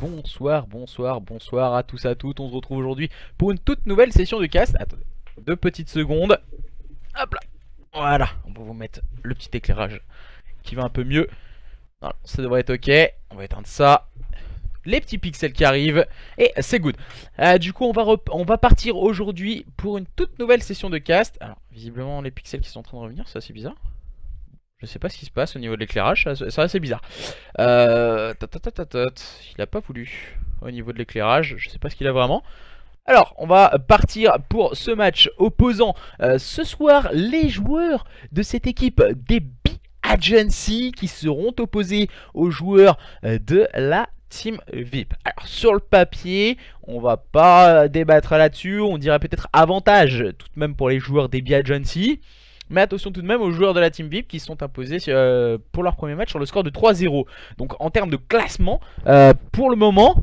Bonsoir, bonsoir, bonsoir à tous, à toutes. On se retrouve aujourd'hui pour une toute nouvelle session de cast. Attendez, 2 petites secondes. Hop là. Voilà, on va vous mettre le petit éclairage qui va un peu mieux. Voilà, ça devrait être ok. On va éteindre ça. Les petits pixels qui arrivent. Et c'est good. Du coup, on va partir aujourd'hui pour une toute nouvelle session de cast. Alors, visiblement, les pixels qui sont en train de revenir, c'est assez bizarre. Je sais pas ce qui se passe au niveau de l'éclairage, c'est assez bizarre. Il a pas voulu au niveau de l'éclairage, je sais pas ce qu'il a vraiment. Alors, on va partir pour ce match opposant ce soir les joueurs de cette équipe des B-Agency qui seront opposés aux joueurs de la Team VIP. Alors sur le papier, on va pas débattre là-dessus, on dirait peut-être avantage tout de même pour les joueurs des B-Agency. Mais attention tout de même aux joueurs de la Team VIP qui sont imposés pour leur premier match sur le score de 3-0. Donc en termes de classement, pour le moment,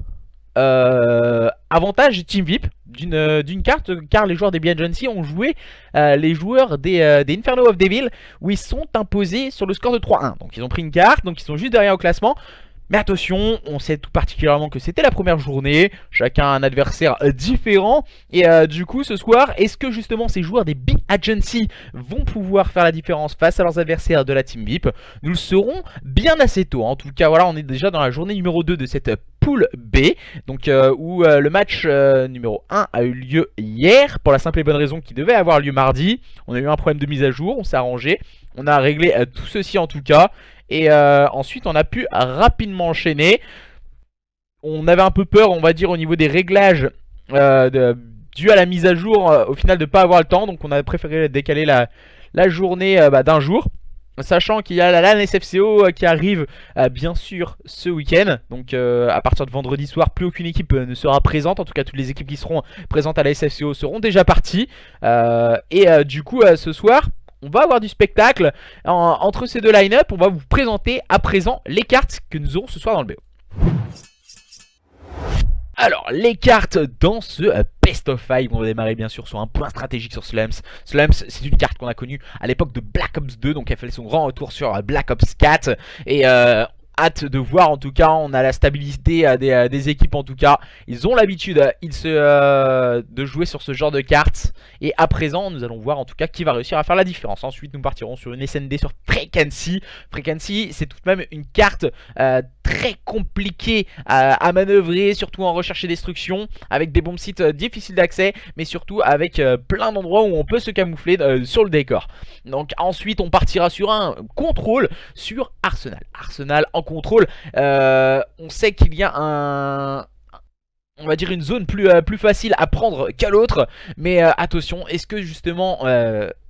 avantage Team VIP d'une carte, car les joueurs des B-Agency ont joué les joueurs des Inferno of Devil, où ils sont imposés sur le score de 3-1. Donc ils ont pris une carte, donc ils sont juste derrière au classement. Mais attention, on sait tout particulièrement que c'était la première journée, chacun a un adversaire différent. Et du coup ce soir, est-ce que justement ces joueurs des B-Agency vont pouvoir faire la différence face à leurs adversaires de la Team VIP? Nous le saurons bien assez tôt. En tout cas voilà, on est déjà dans la journée numéro 2 de cette poule B. Donc où le match numéro 1 a eu lieu hier, pour la simple et bonne raison qu'il devait avoir lieu mardi. On a eu un problème de mise à jour, on s'est arrangé, on a réglé tout ceci en tout cas. Et ensuite on a pu rapidement enchaîner. On avait un peu peur, on va dire, au niveau des réglages dû à la mise à jour, au final de ne pas avoir le temps. Donc on a préféré décaler la journée d'un jour, sachant qu'il y a la LAN SFCO qui arrive bien sûr ce week-end. Donc à partir de vendredi soir, plus aucune équipe ne sera présente. En tout cas toutes les équipes qui seront présentes à la SFCO seront déjà parties. Du coup ce soir, on va avoir du spectacle entre ces deux line-up. On va vous présenter à présent les cartes que nous aurons ce soir dans le BO. Alors, les cartes dans ce Best of 5, on va démarrer bien sûr sur un point stratégique sur Slums. Slums, c'est une carte qu'on a connue à l'époque de Black Ops 2, donc elle fait son grand retour sur Black Ops 4. Et hâte de voir, en tout cas, on a la stabilité des équipes en tout cas. Ils ont l'habitude de jouer sur ce genre de cartes. Et à présent, nous allons voir en tout cas qui va réussir à faire la différence. Ensuite, nous partirons sur une SND sur Frequency. Frequency, c'est tout de même une carte très compliquée à manœuvrer, surtout en recherche et destruction, avec des bombes sites difficiles d'accès, mais surtout avec plein d'endroits où on peut se camoufler sur le décor. Donc ensuite, on partira sur un contrôle sur Arsenal. Arsenal en contrôle, on sait qu'il y a on va dire une zone plus facile à prendre qu'à l'autre. Mais attention, est-ce que justement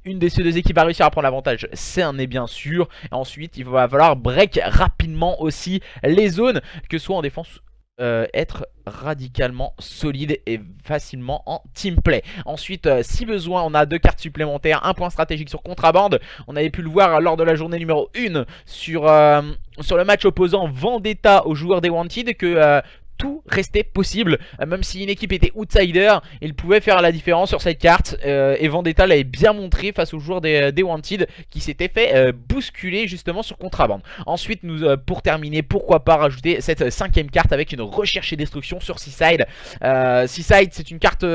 une de ces deux équipes va réussir à prendre l'avantage? C'est un est bien sûr. Et ensuite il va falloir break rapidement aussi les zones, que ce soit en défense, être radicalement solide et facilement en team play. Ensuite si besoin, on a 2 cartes supplémentaires, un point stratégique sur Contrabande. On avait pu le voir lors de la journée numéro 1 sur le match opposant Vendetta aux joueurs des Wanted, que tout restait possible, même si une équipe était outsider, il pouvait faire la différence sur cette carte. Et Vendetta l'avait bien montré face aux joueurs des Wanted, qui s'étaient fait bousculer justement sur Contrabande. Ensuite, pour terminer, pourquoi pas rajouter cette 5ème carte avec une recherche et destruction sur Seaside. Seaside, c'est une carte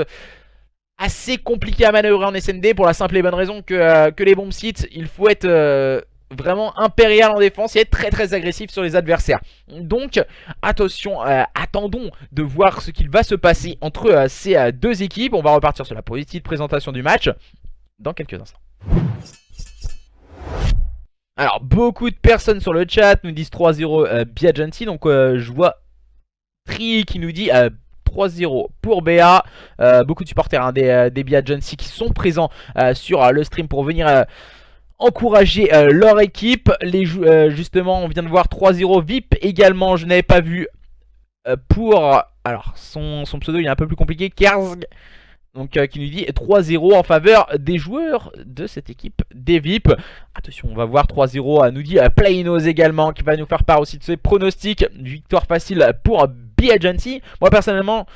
assez compliquée à manœuvrer en SND, pour la simple et bonne raison que les bombes sites, il faut être vraiment impérial en défense et être très agressif sur les adversaires. Donc attention, attendons de voir ce qu'il va se passer entre ces deux équipes. On va repartir sur la petite présentation du match dans quelques instants. Alors beaucoup de personnes sur le chat nous disent 3-0 B-Agency. Donc je vois Tri qui nous dit 3-0 pour BA. Beaucoup de supporters hein, des B-Agency qui sont présents sur le stream pour venir encourager leur équipe. Justement, on vient de voir 3-0 VIP également. Je n'avais pas vu pour... Alors, son pseudo il est un peu plus compliqué. Kerzg. Donc, qui nous dit 3-0 en faveur des joueurs de cette équipe des VIP. Attention, on va voir 3-0. Nous dit Plainos également, qui va nous faire part aussi de ses pronostics. Victoire facile pour B-Agency. Moi, personnellement,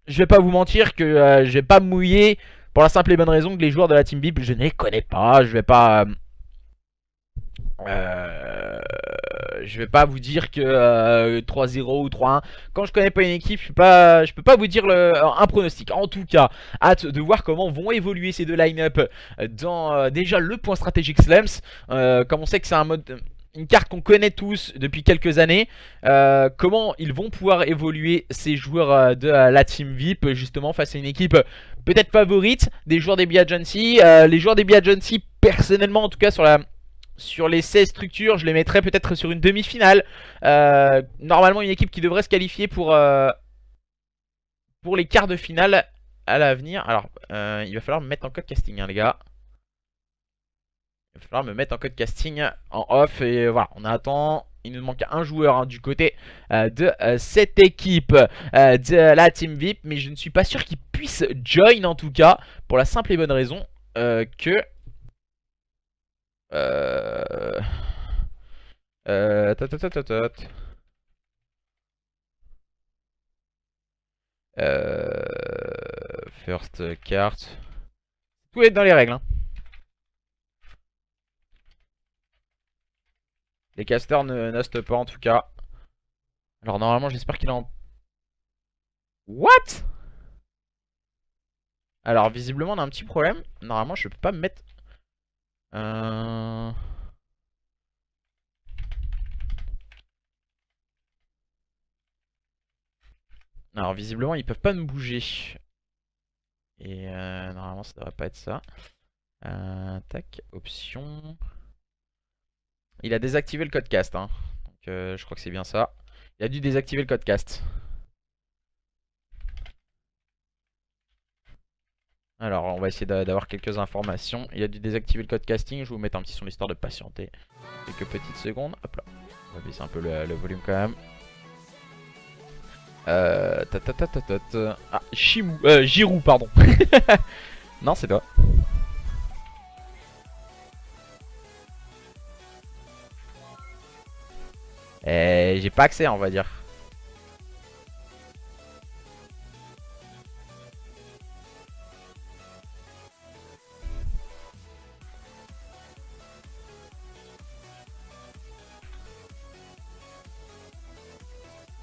je vais pas vous mentir que je vais pas me mouiller, pour la simple et bonne raison que les joueurs de la Team VIP, je ne les connais pas. Je vais pas je vais pas vous dire que 3-0 ou 3-1. Quand je connais pas une équipe, je peux pas vous dire un pronostic. En tout cas, hâte de voir comment vont évoluer ces deux line-up dans déjà le point stratégique Slams. Comme on sait que c'est une carte qu'on connaît tous depuis quelques années, comment ils vont pouvoir évoluer ces joueurs de la team VIP justement face à une équipe peut-être favorite des joueurs des B Agency. Les joueurs des B Agency, personnellement en tout cas sur les 16 structures, je les mettrais peut-être sur une demi-finale. Normalement une équipe qui devrait se qualifier pour les quarts de finale à l'avenir. Alors il va falloir me mettre en code casting hein, les gars. Il va falloir me mettre en code casting en off. Et voilà, on attend. Il nous manque un joueur hein, du côté de cette équipe de la Team VIP. Mais je ne suis pas sûr qu'il puisse join en tout cas. Pour la simple et bonne raison que... First card. Tout est dans les règles hein. Les casters n'ostent pas en tout cas. Alors normalement j'espère qu'il en... What? Alors visiblement on a un petit problème. Normalement je peux pas me mettre... Alors visiblement ils peuvent pas me bouger. Et normalement ça devrait pas être ça. Tac, option. Il a désactivé le codecast hein. Donc je crois que c'est bien ça. Il a dû désactiver le codecast. Alors on va essayer d'avoir quelques informations. Il a dû désactiver le codecasting. Je vais vous mettre un petit son histoire de patienter quelques petites secondes. Hop là. On va baisser un peu le volume quand même. Ah, Giroud, pardon. Non, c'est toi. J'ai pas accès, on va dire.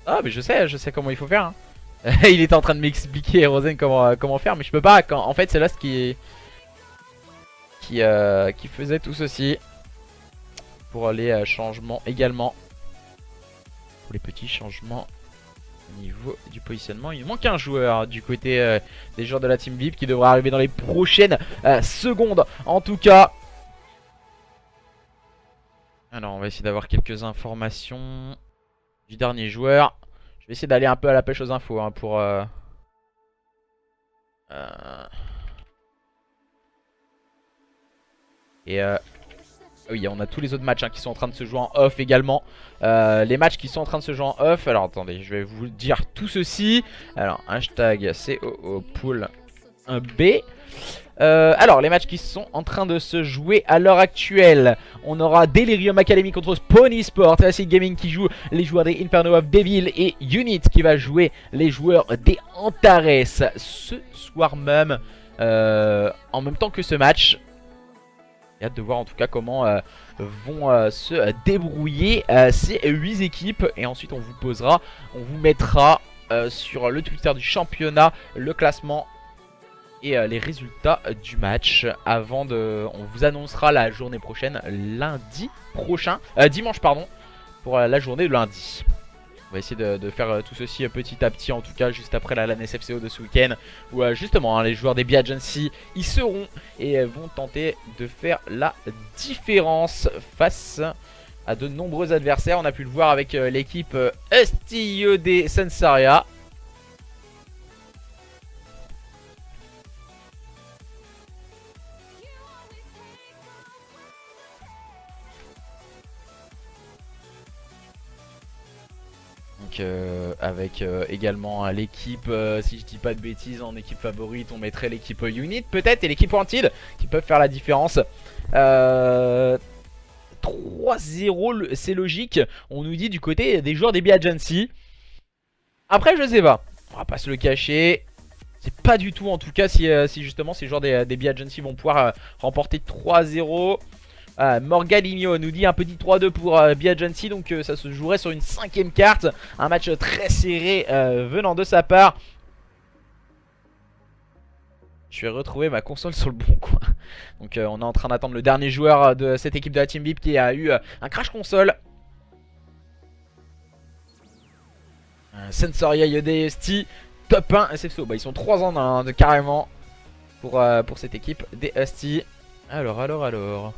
Ah mais je sais comment il faut faire hein. Il était en train de m'expliquer Rosen comment faire mais je peux pas en fait c'est là ce qui faisait tout ceci. Pour les changements également. Pour les petits changements au niveau du positionnement. Il manque un joueur du côté des joueurs de la team VIP qui devrait arriver dans les prochaines secondes en tout cas. Alors on va essayer d'avoir quelques informations du dernier joueur. Je vais essayer d'aller un peu à la pêche aux infos hein, pour... oui, on a tous les autres matchs hein, qui sont en train de se jouer en off également. Les matchs qui sont en train de se jouer en off. Alors attendez, je vais vous dire tout ceci. Alors, hashtag COO Pool 1B. Alors les matchs qui sont en train de se jouer à l'heure actuelle, on aura Delirium Academy contre Pony Sport, Acid Gaming qui joue les joueurs des Inferno of Devil et Unit qui va jouer les joueurs des Antares ce soir même, en même temps que ce match. J'ai hâte de voir en tout cas comment vont se débrouiller ces 8 équipes. Et ensuite on vous mettra sur le Twitter du championnat le classement et les résultats du match. On vous annoncera la journée prochaine, dimanche pardon, pour la journée de lundi. On va essayer de faire tout ceci petit à petit, en tout cas juste après la LAN SFCO de ce week-end, où justement hein, les joueurs des B Agency y seront et vont tenter de faire la différence face à de nombreux adversaires. On a pu le voir avec l'équipe Estillo des Sensaria. Avec également l'équipe, si je dis pas de bêtises, en équipe favorite, on mettrait l'équipe Unit peut-être et l'équipe Wanted qui peuvent faire la différence. 3-0, c'est logique, on nous dit du côté des joueurs des B Agency. Après, je sais pas, on va pas se le cacher. C'est pas du tout en tout cas si justement ces joueurs des B Agency vont pouvoir remporter 3-0. Morgaligno nous dit un petit 3-2 pour Biagency. Donc ça se jouerait sur une 5ème carte. Un match très serré venant de sa part. Je vais retrouver ma console sur le bon coin. Donc on est en train d'attendre le dernier joueur de cette équipe de la Team VIP qui a eu un crash console. Sensoria DST top 1 SFCO. Bah, ils sont 3 ans carrément pour cette équipe DST. Alors.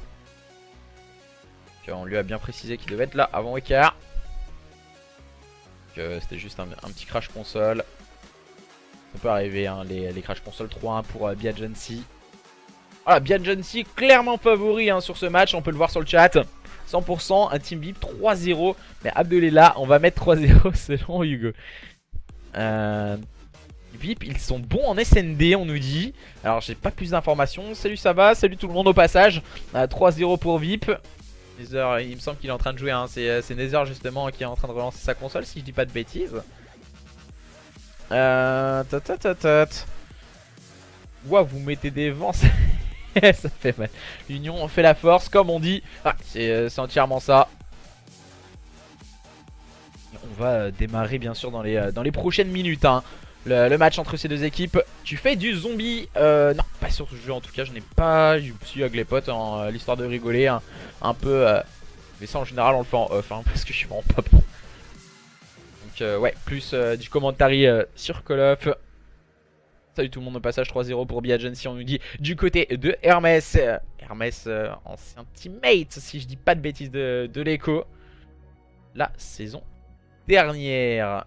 On lui a bien précisé qu'il devait être là avant Ekar. C'était juste un petit crash console. Ça peut arriver, hein, les crash console 3-1 pour Biagency. Voilà, Biagency clairement favori hein, sur ce match, on peut le voir sur le chat. 100%, un Team VIP 3-0. Mais Abdel est là, on va mettre 3-0 selon Hugo. VIP, ils sont bons en SND, on nous dit. Alors, j'ai pas plus d'informations. Salut, ça va? Salut tout le monde au passage. 3-0 pour VIP. Nether, il me semble qu'il est en train de jouer. Hein. C'est Nether justement qui est en train de relancer sa console, si je dis pas de bêtises. Ouah, vous mettez des vents, ça fait mal. L'union fait la force, comme on dit. Ah, c'est entièrement ça. On va démarrer bien sûr dans les prochaines minutes. Hein. Le match entre ces deux équipes. Tu fais du zombie non, pas sur ce jeu en tout cas. Je n'ai pas eu avec les potes, hein, l'histoire de rigoler un peu. Mais ça en général on le fait en off, hein, parce que je suis vraiment pas bon. Donc ouais, plus du commentary sur Call of. Salut tout le monde au passage, 3-0 pour Biagency, on nous dit du côté de Hermès. Hermès, ancien teammate, si je dis pas de bêtises de l'écho. La saison dernière.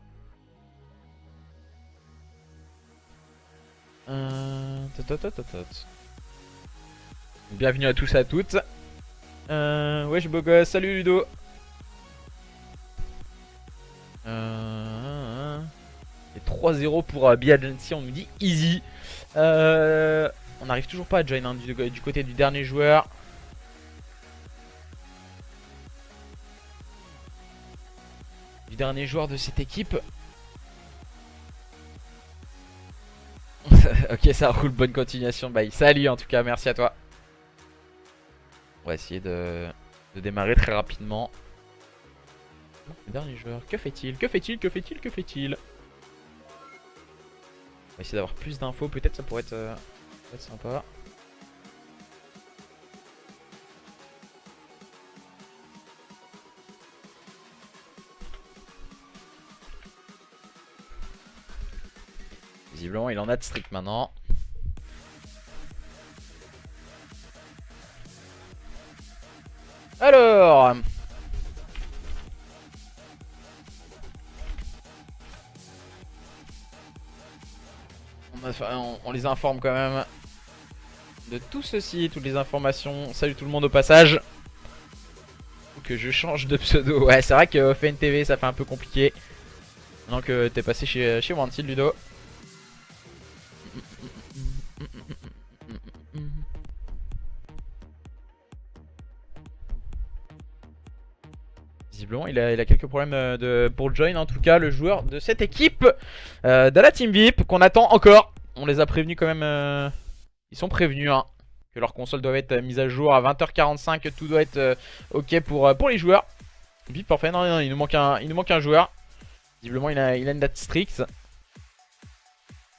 Bienvenue à tous et à toutes. Wesh beau gosse, salut Ludo. Et 3-0 pour Biagency, on nous dit easy. On n'arrive toujours pas à join hein, du côté du dernier joueur. Du dernier joueur de cette équipe. Ok, ça roule, bonne continuation. Bye. Salut en tout cas, merci à toi. On va essayer de démarrer très rapidement. Le dernier joueur, que fait-il? Que fait-il? Que fait-il? Que fait-il? On va essayer d'avoir plus d'infos, peut-être ça pourrait être sympa. Visiblement il en a de strict maintenant. Alors on les informe quand même de tout ceci, toutes les informations. Salut tout le monde au passage. Faut que je change de pseudo. Ouais, c'est vrai que FNTV ça fait un peu compliqué. Maintenant que t'es passé chez Wanted, Ludo. Visiblement il a quelques problèmes pour join en tout cas, le joueur de cette équipe de la Team VIP qu'on attend encore. On les a prévenus quand même, ils sont prévenus hein, que leur console doit être mise à jour à 20h45, tout doit être ok pour les joueurs. VIP parfait, non, il nous manque un joueur. Visiblement il a une date stricte.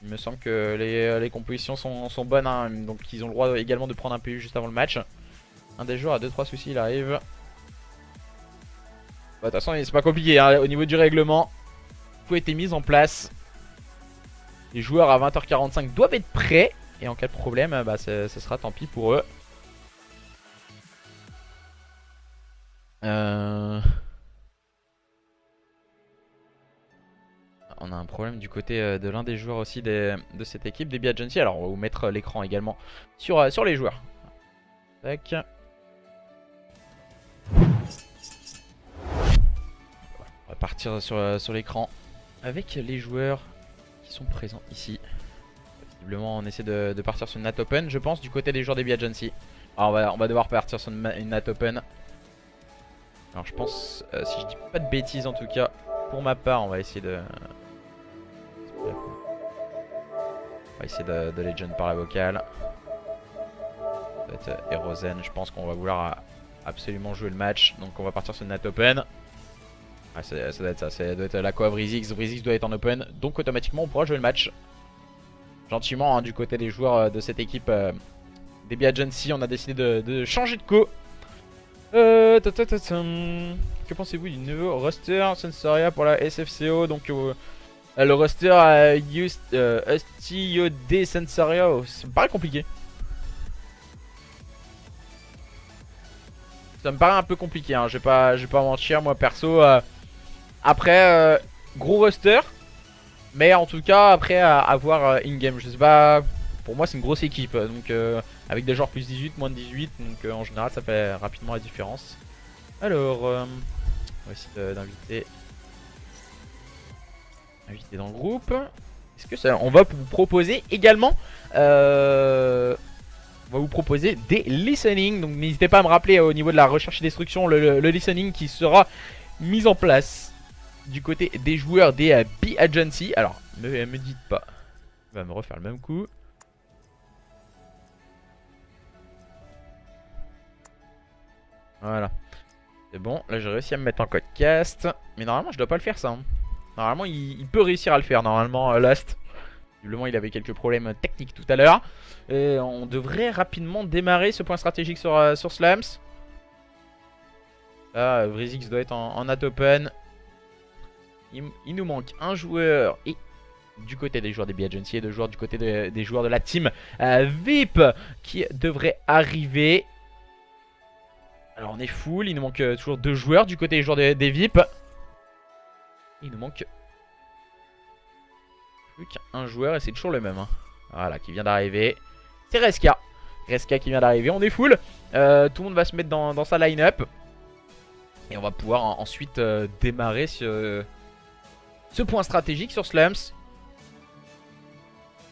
Il me semble que les compositions sont bonnes hein, donc ils ont le droit également de prendre un PU juste avant le match. Un des joueurs a 2-3 soucis, il arrive. De toute façon c'est pas compliqué hein, au niveau du règlement. Tout a été mis en place. Les joueurs à 20h45 doivent être prêts. Et en cas de problème bah, ce sera tant pis pour eux. On a un problème du côté de l'un des joueurs aussi de cette équipe, des Biagency. Alors on va vous mettre l'écran également sur les joueurs. Tac. On va partir sur l'écran avec les joueurs qui sont présents ici. Visiblement on essaie de partir sur une Nat Open, je pense, du côté des joueurs des Biagency. Alors on va devoir partir sur une Nat Open. Alors je pense, si je dis pas de bêtises en tout cas, pour ma part on va essayer de... On va essayer de Legend par la vocale. Ça va être Erozen, je pense qu'on va vouloir absolument jouer le match. Donc on va partir sur Nat Open. Ah, ça doit être ça, ça doit être la coa Vrizix. Vrizix doit être en Open, donc automatiquement on pourra jouer le match. Gentiment, hein, du côté des joueurs de cette équipe DB Agency, on a décidé de changer de co. Que pensez-vous du nouveau roster Sensoria pour la SFCO? Donc le roster USTIOD Sensoria, ça me paraît compliqué. Ça me paraît un peu compliqué, hein. Je vais pas mentir, moi perso. Après, gros roster. Mais en tout cas, après à voir in-game, je sais pas. Pour moi, c'est une grosse équipe. Donc, avec des joueurs plus 18, moins de 18. Donc, en général, ça fait rapidement la différence. Alors, on va essayer d'inviter dans le groupe. Est-ce que ça. On va vous proposer également. On va vous proposer des listening. Donc, n'hésitez pas à me rappeler au niveau de la recherche et destruction le listening qui sera mis en place du côté des joueurs des B Agency. Alors, me dites pas. Il va me refaire le même coup. Voilà. C'est bon. Là, j'ai réussi à me mettre en code cast. Mais normalement, je dois pas le faire ça. Hein. Normalement, il peut réussir à le faire. Normalement, Last. Visiblement, il avait quelques problèmes techniques tout à l'heure. Et on devrait rapidement démarrer ce point stratégique sur Slams. Là, Vrizix doit être en Nat Open. Il nous manque un joueur et du côté des joueurs des B Agency et deux joueurs du côté des joueurs de la team VIP qui devrait arriver. Alors on est full, il nous manque toujours deux joueurs du côté des joueurs des VIP. Il nous manque plus qu'un joueur et c'est toujours le même. Hein. Voilà, qui vient d'arriver. C'est Reska. Reska qui vient d'arriver, on est full. Tout le monde va se mettre dans sa line-up. Et on va pouvoir ensuite démarrer ce point stratégique sur Slums.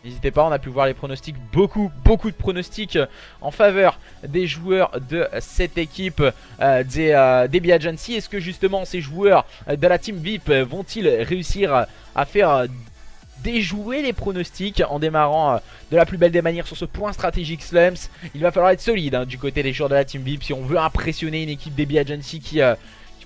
N'hésitez pas, on a pu voir les pronostics, beaucoup de pronostics en faveur des joueurs de cette équipe des B Agency. Est-ce que justement ces joueurs de la team VIP vont-ils réussir à faire déjouer les pronostics en démarrant de la plus belle des manières sur ce point stratégique Slums? Il va falloir être solide hein, du côté des joueurs de la team VIP si on veut impressionner une équipe des B Agency qui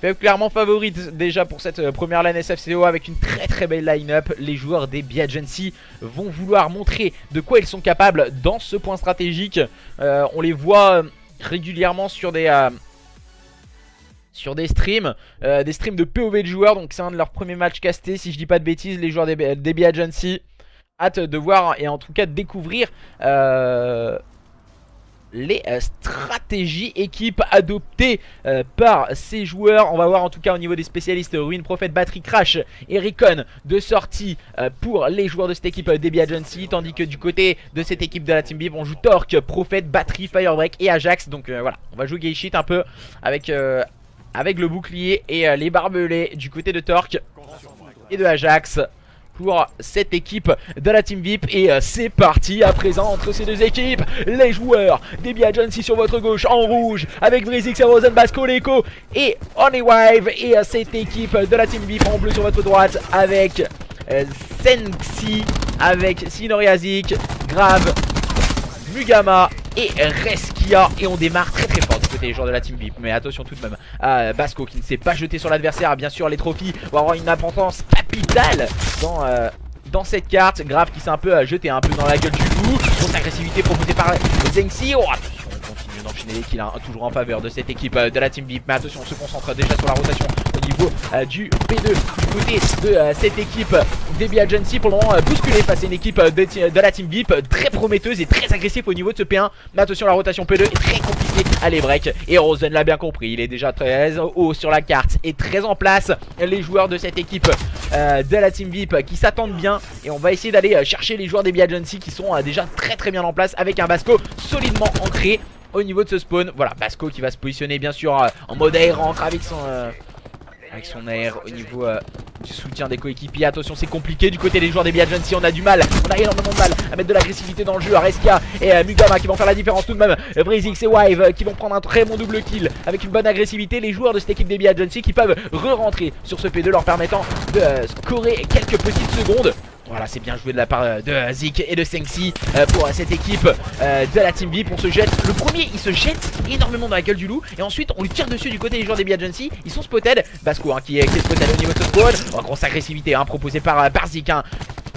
fait clairement favorite déjà pour cette première LAN SFCO avec une très belle line-up. Les joueurs des B Agency vont vouloir montrer de quoi ils sont capables dans ce point stratégique. On les voit régulièrement sur des streams de POV de joueurs. Donc c'est un de leurs premiers matchs castés si je dis pas de bêtises, les joueurs des B Agency. Hâte de voir et en tout cas de découvrir les stratégies équipes adoptées par ces joueurs. On va voir en tout cas au niveau des spécialistes Ruin Prophet, Battery Crash et Recon de sortie pour les joueurs de cette équipe DB Agency. Tandis que du côté de cette équipe de la Team BIP on joue Torque, Prophet, Battery, Firebreak et Ajax. Donc voilà, on va jouer Gay Shit un peu avec le bouclier et les barbelés du côté de Torque et de Ajax pour cette équipe de la Team VIP. Et c'est parti à présent entre ces deux équipes. Les joueurs des B Agency sur votre gauche en rouge avec Vrizix et Rosen, Basco, Leko et Honeywave. Et cette équipe de la Team VIP en bleu sur votre droite avec Senxi, avec Sinoriazik, Grave, Mugama et Reskia. Et on démarre très fort du côté des joueurs de la Team VIP. Mais attention tout de même à Basco qui ne s'est pas jeté sur l'adversaire. Bien sûr les trophies vont avoir une importance capitale dans cette carte. Grave qui s'est un peu jeté un peu dans la gueule du loup. Grosse agressivité proposée par Zengxi. Oh, attention, on continue d'enchaîner les kills toujours en faveur de cette équipe de la Team VIP. Mais attention, on se concentre déjà sur la rotation au niveau du P2 du côté de cette équipe DB Agency. Pour le moment bousculé face à une équipe de la Team VIP très prometteuse et très agressive au niveau de ce P1. Mais attention, la rotation P2 est très compliquée à les break. Et Rosen l'a bien compris, il est déjà très haut sur la carte et très en place. Les joueurs de cette équipe de la Team VIP qui s'attendent bien. Et on va essayer d'aller chercher les joueurs des B Agency qui sont déjà très bien en place avec un Basco solidement ancré au niveau de ce spawn. Voilà, Basco qui va se positionner bien sûr en mode air-ancre avec son air au niveau du soutien des coéquipiers. Attention, c'est compliqué du côté des joueurs des B Agency. On a du mal, on a énormément de mal à mettre de l'agressivité dans le jeu. Areska et Mugama qui vont faire la différence tout de même. Vrizix et Wave qui vont prendre un très bon double kill avec une bonne agressivité. Les joueurs de cette équipe des B Agency qui peuvent re-rentrer sur ce P2 leur permettant de scorer quelques petites secondes. Voilà, c'est bien joué de la part de Zik et de Sengsi pour cette équipe de la Team VIP. On se jette, le premier il se jette énormément dans la gueule du loup et ensuite on lui tire dessus du côté des joueurs des Agency. Ils sont spotted, Basco qui est spotted au niveau de ce spawn. Oh, grosse agressivité proposée par Zik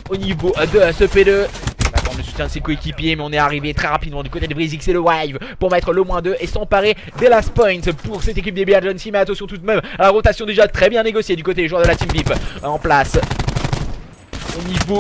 au niveau de ce P2. Attends le soutien de ses coéquipiers, mais on est arrivé très rapidement du côté de Brizix et le Wave pour mettre le -2 et s'emparer des last points pour cette équipe des Agency. Mais attention tout de même à la rotation déjà très bien négociée du côté des joueurs de la Team VIP en place. Au niveau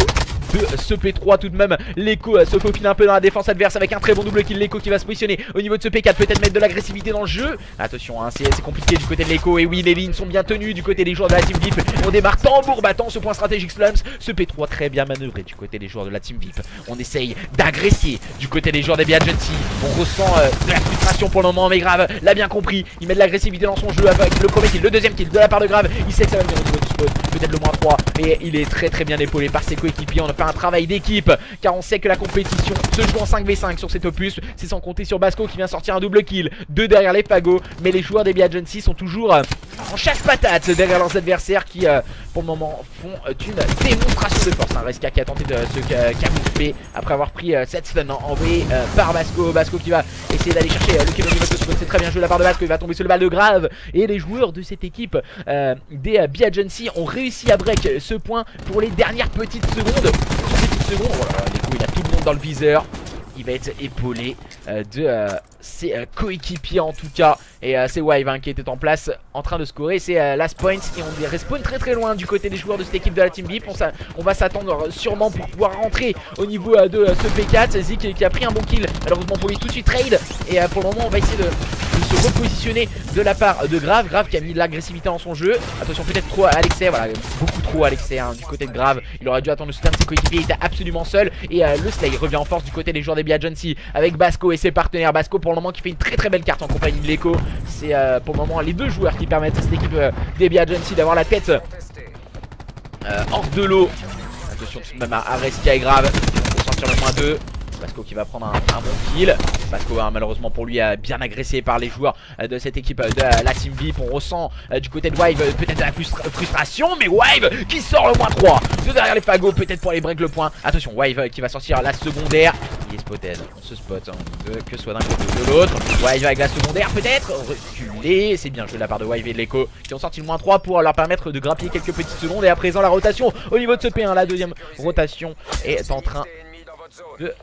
de ce P3 tout de même, Leko se faufile un peu dans la défense adverse avec un très bon double kill. Leko qui va se positionner au niveau de ce P4, peut-être mettre de l'agressivité dans le jeu. Attention c'est compliqué du côté de Leko. Et oui, les lignes sont bien tenues du côté des joueurs de la Team VIP. On démarre tambour battant ce point stratégique Slums. Ce P3 très bien manœuvré du côté des joueurs de la Team VIP. On essaye d'agresser du côté des joueurs des Agency. On ressent de la frustration pour le moment, mais Grave l'a bien compris. Il met de l'agressivité dans son jeu avec le premier kill, le deuxième kill de la part de Grave. Il sait que ça va venir au niveau du spot, peut-être le -3. Et il est très bien épaulé par ses coéquipiers. On a fait un travail d'équipe car on sait que la compétition se joue en 5v5 sur cet opus. C'est sans compter sur Basco qui vient sortir un double kill, 2 derrière les fagots. Mais les joueurs des Agency sont toujours en chasse-patate derrière leurs adversaires qui pour le moment font une démonstration de force. Reska qui a tenté de se camoufler après avoir pris cette stun envoyée par Basco. Basco qui va essayer d'aller chercher le kill au niveau de ce spot. C'est très bien joué de la part de Basco. Il va tomber sur le balle de Grave. Et les joueurs de cette équipe des Agency ont réussi à break ce point pour les dernières petites secondes. Voilà, Leko il a tout le monde dans le viseur. Il va être épaulé de ses coéquipiers en tout cas. Et c'est Wave qui était en place en train de scorer. C'est last point et on respawn très loin du côté des joueurs de cette équipe de la Team VIP. On va s'attendre sûrement pour pouvoir rentrer au niveau de ce P4. Zik qui a pris un bon kill malheureusement pour lui tout de suite trade. Et pour le moment on va essayer de se repositionner de la part de Grave. Grave qui a mis de l'agressivité dans son jeu. Attention peut-être trop à Alexei, voilà beaucoup trop à Alexei du côté de Grave. Il aurait dû attendre le soutien de ses coéquipiers, il était absolument seul. Et le Slay revient en force du côté des joueurs des Agency avec Basco et ses partenaires. Basco pour le moment qui fait une très belle carte en compagnie de Leko. C'est pour le moment les deux joueurs qui permettent à cette équipe des Agency d'avoir la tête hors de l'eau. Attention tout de même à Reskia et Grave pour sortir le -2. Basco qui va prendre un bon kill. Basco malheureusement pour lui bien agressé par les joueurs de cette équipe de la Team VIP. On ressent du côté de Wave peut-être de la frustration, mais Wave qui sort le -3 de derrière les fagots, peut-être pour aller break le point. Attention Wave qui va sortir la secondaire. Il est spotted, on se spot que ce soit d'un côté ou de l'autre. Wave avec la secondaire peut-être reculé. C'est bien joué de la part de Wave et de Leko qui ont sorti le -3 pour leur permettre de grappiller quelques petites secondes. Et à présent la rotation au niveau de ce P1, la deuxième rotation est en train de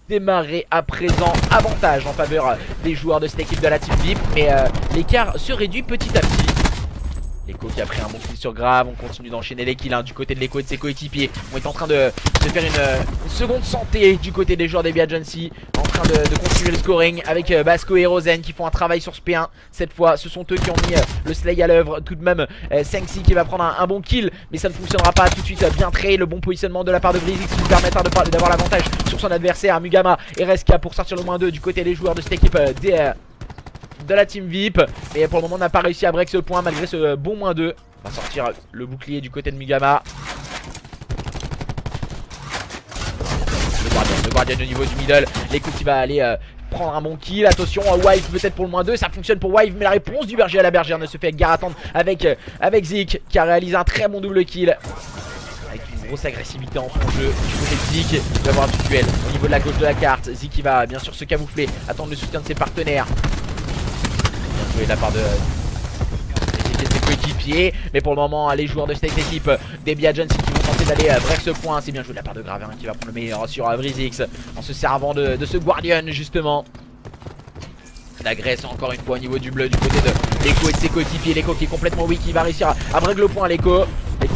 démarrer à présent. Avantage en faveur des joueurs de cette équipe de la Team VIP, mais l'écart se réduit petit à petit. Leko qui a pris un bon kill sur Grave. On continue d'enchaîner les kills du côté de Leko et de ses coéquipiers. On est en train de se faire une seconde santé du côté des joueurs des Agency, en train de continuer le scoring avec Basco et Rosen qui font un travail sur ce P1. Cette fois ce sont eux qui ont mis le Slay à l'œuvre. Tout de même Sengsi qui va prendre un bon kill, mais ça ne fonctionnera pas tout de suite. Bien trade, le bon positionnement de la part de Brizix qui lui permettra d'avoir l'avantage sur son adversaire. Mugama et Reska pour sortir le -2 du côté des joueurs de cette équipe de la Team VIP. Mais pour le moment on n'a pas réussi à break ce point malgré ce bon -2. On va sortir le bouclier du côté de Mugama. Le Guardian au niveau du middle. Leko qui va aller prendre un bon kill. Attention Wave peut-être pour le -2. Ça fonctionne pour Wave, mais la réponse du berger à la bergère ne se fait guère attendre avec Zik qui a réalisé un très bon double kill avec une grosse agressivité en son jeu. Du côté de Zik, il va avoir un duel au niveau de la gauche de la carte. Zik qui va bien sûr se camoufler, attendre le soutien de ses partenaires. Bien joué de la part de ses coéquipiers. Mais pour le moment les joueurs de cette équipe des Agency qui vont tenter d'aller break ce point. C'est bien joué de la part de Grave qui va prendre le meilleur sur Brizix en se servant de ce Guardian justement. L'agresse encore une fois au niveau du bleu du côté de Leko et de ses coéquipiers. Leko qui est complètement weak, il va réussir à break le point. Leko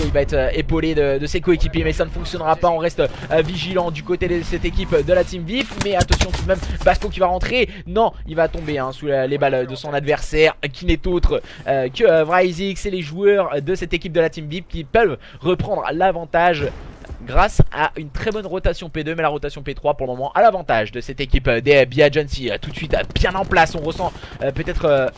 il va être épaulé de ses coéquipiers, mais ça ne fonctionnera pas. On reste vigilant du côté de cette équipe de la Team VIP. Mais attention tout de même, Basco qui va rentrer. Non, il va tomber sous les balles de son adversaire qui n'est autre que Vrizix. Et les joueurs de cette équipe de la Team VIP qui peuvent reprendre l'avantage grâce à une très bonne rotation P2, mais la rotation P3 pour le moment à l'avantage de cette équipe des Agency. Tout de suite bien en place. On ressent peut-être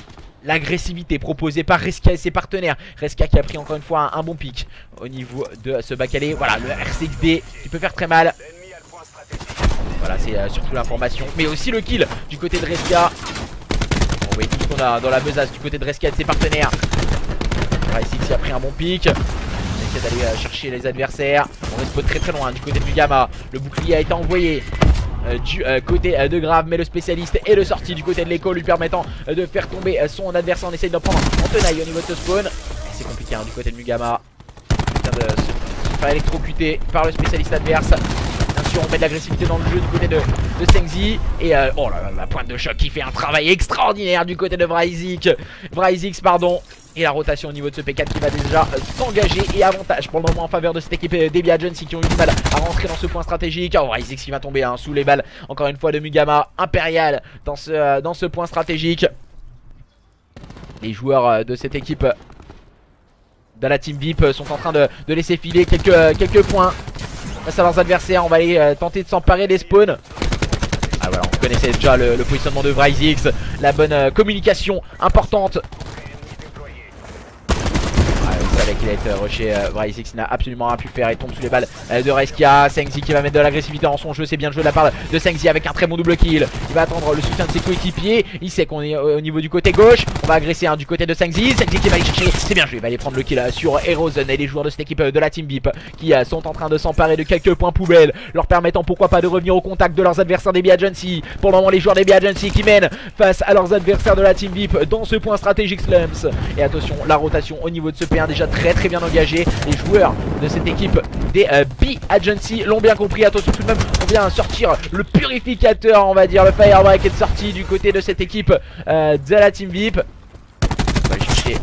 l'agressivité proposée par Reska et ses partenaires. Reska qui a pris encore une fois un bon pic au niveau de ce bacalé. Voilà le RCXD qui peut faire très mal. Voilà c'est surtout l'information, mais aussi le kill du côté de Reska. Vous voyez tout ce qu'on a dans la besace du côté de Reska et de ses partenaires. Voilà, ici qui a pris un bon pic. d'aller chercher les adversaires. On respawn très très loin du côté de Mugama. Le bouclier a été envoyé du côté de Grave, mais le spécialiste est de sortie du côté de l'écho, lui permettant de faire tomber son adversaire. On essaye d'en prendre en tenaille au niveau de ce spawn. C'est compliqué hein, du côté de Mugama. Il vient de se faire électrocuter par le spécialiste adverse. Bien sûr, on met de l'agressivité dans le jeu du côté de Sengzi. Et oh là là, la pointe de choc qui fait un travail extraordinaire du côté de Vryzix, pardon. Et la rotation au niveau de ce P4 qui va déjà s'engager. Et avantage pour le moment en faveur de cette équipe des Agency qui ont eu du mal à rentrer dans ce point stratégique. Oh, Vryzix qui va tomber hein, sous les balles encore une fois de Mugama. Impérial dans ce point stratégique. Les joueurs de cette équipe de la team VIP sont en train de laisser filer quelques points face à leurs adversaires. On va aller tenter de s'emparer des spawns. Ah voilà, on connaissait déjà le positionnement de Vryzix, la bonne communication importante. Vous savez qu'il a été rushé, Vryzix n'a absolument rien pu faire, il tombe sous les balles de Reskia. Sengzi qui va mettre de l'agressivité dans son jeu, c'est bien le jeu de la part de Sengzi avec un très bon double kill. Il va attendre le soutien de ses coéquipiers, il sait qu'on est au niveau du côté gauche. On va agresser du côté de Sengzi qui va aller chercher, c'est bien joué, il va aller prendre le kill sur Erozen. Et les joueurs de cette équipe de la team VIP qui sont en train de s'emparer de quelques points poubelles, leur permettant pourquoi pas de revenir au contact de leurs adversaires des Agency. Pour le moment les joueurs des Agency qui mènent face à leurs adversaires de la team VIP dans ce point stratégique Slums. Et attention, la rotation au niveau de ce P1 déjà très bien engagé. Les joueurs de cette équipe des B-Agency l'ont bien compris. Attention tout de même, on vient sortir le purificateur, on va dire. Le Firebreak est sorti du côté de cette équipe de la team VIP. On va aller chercher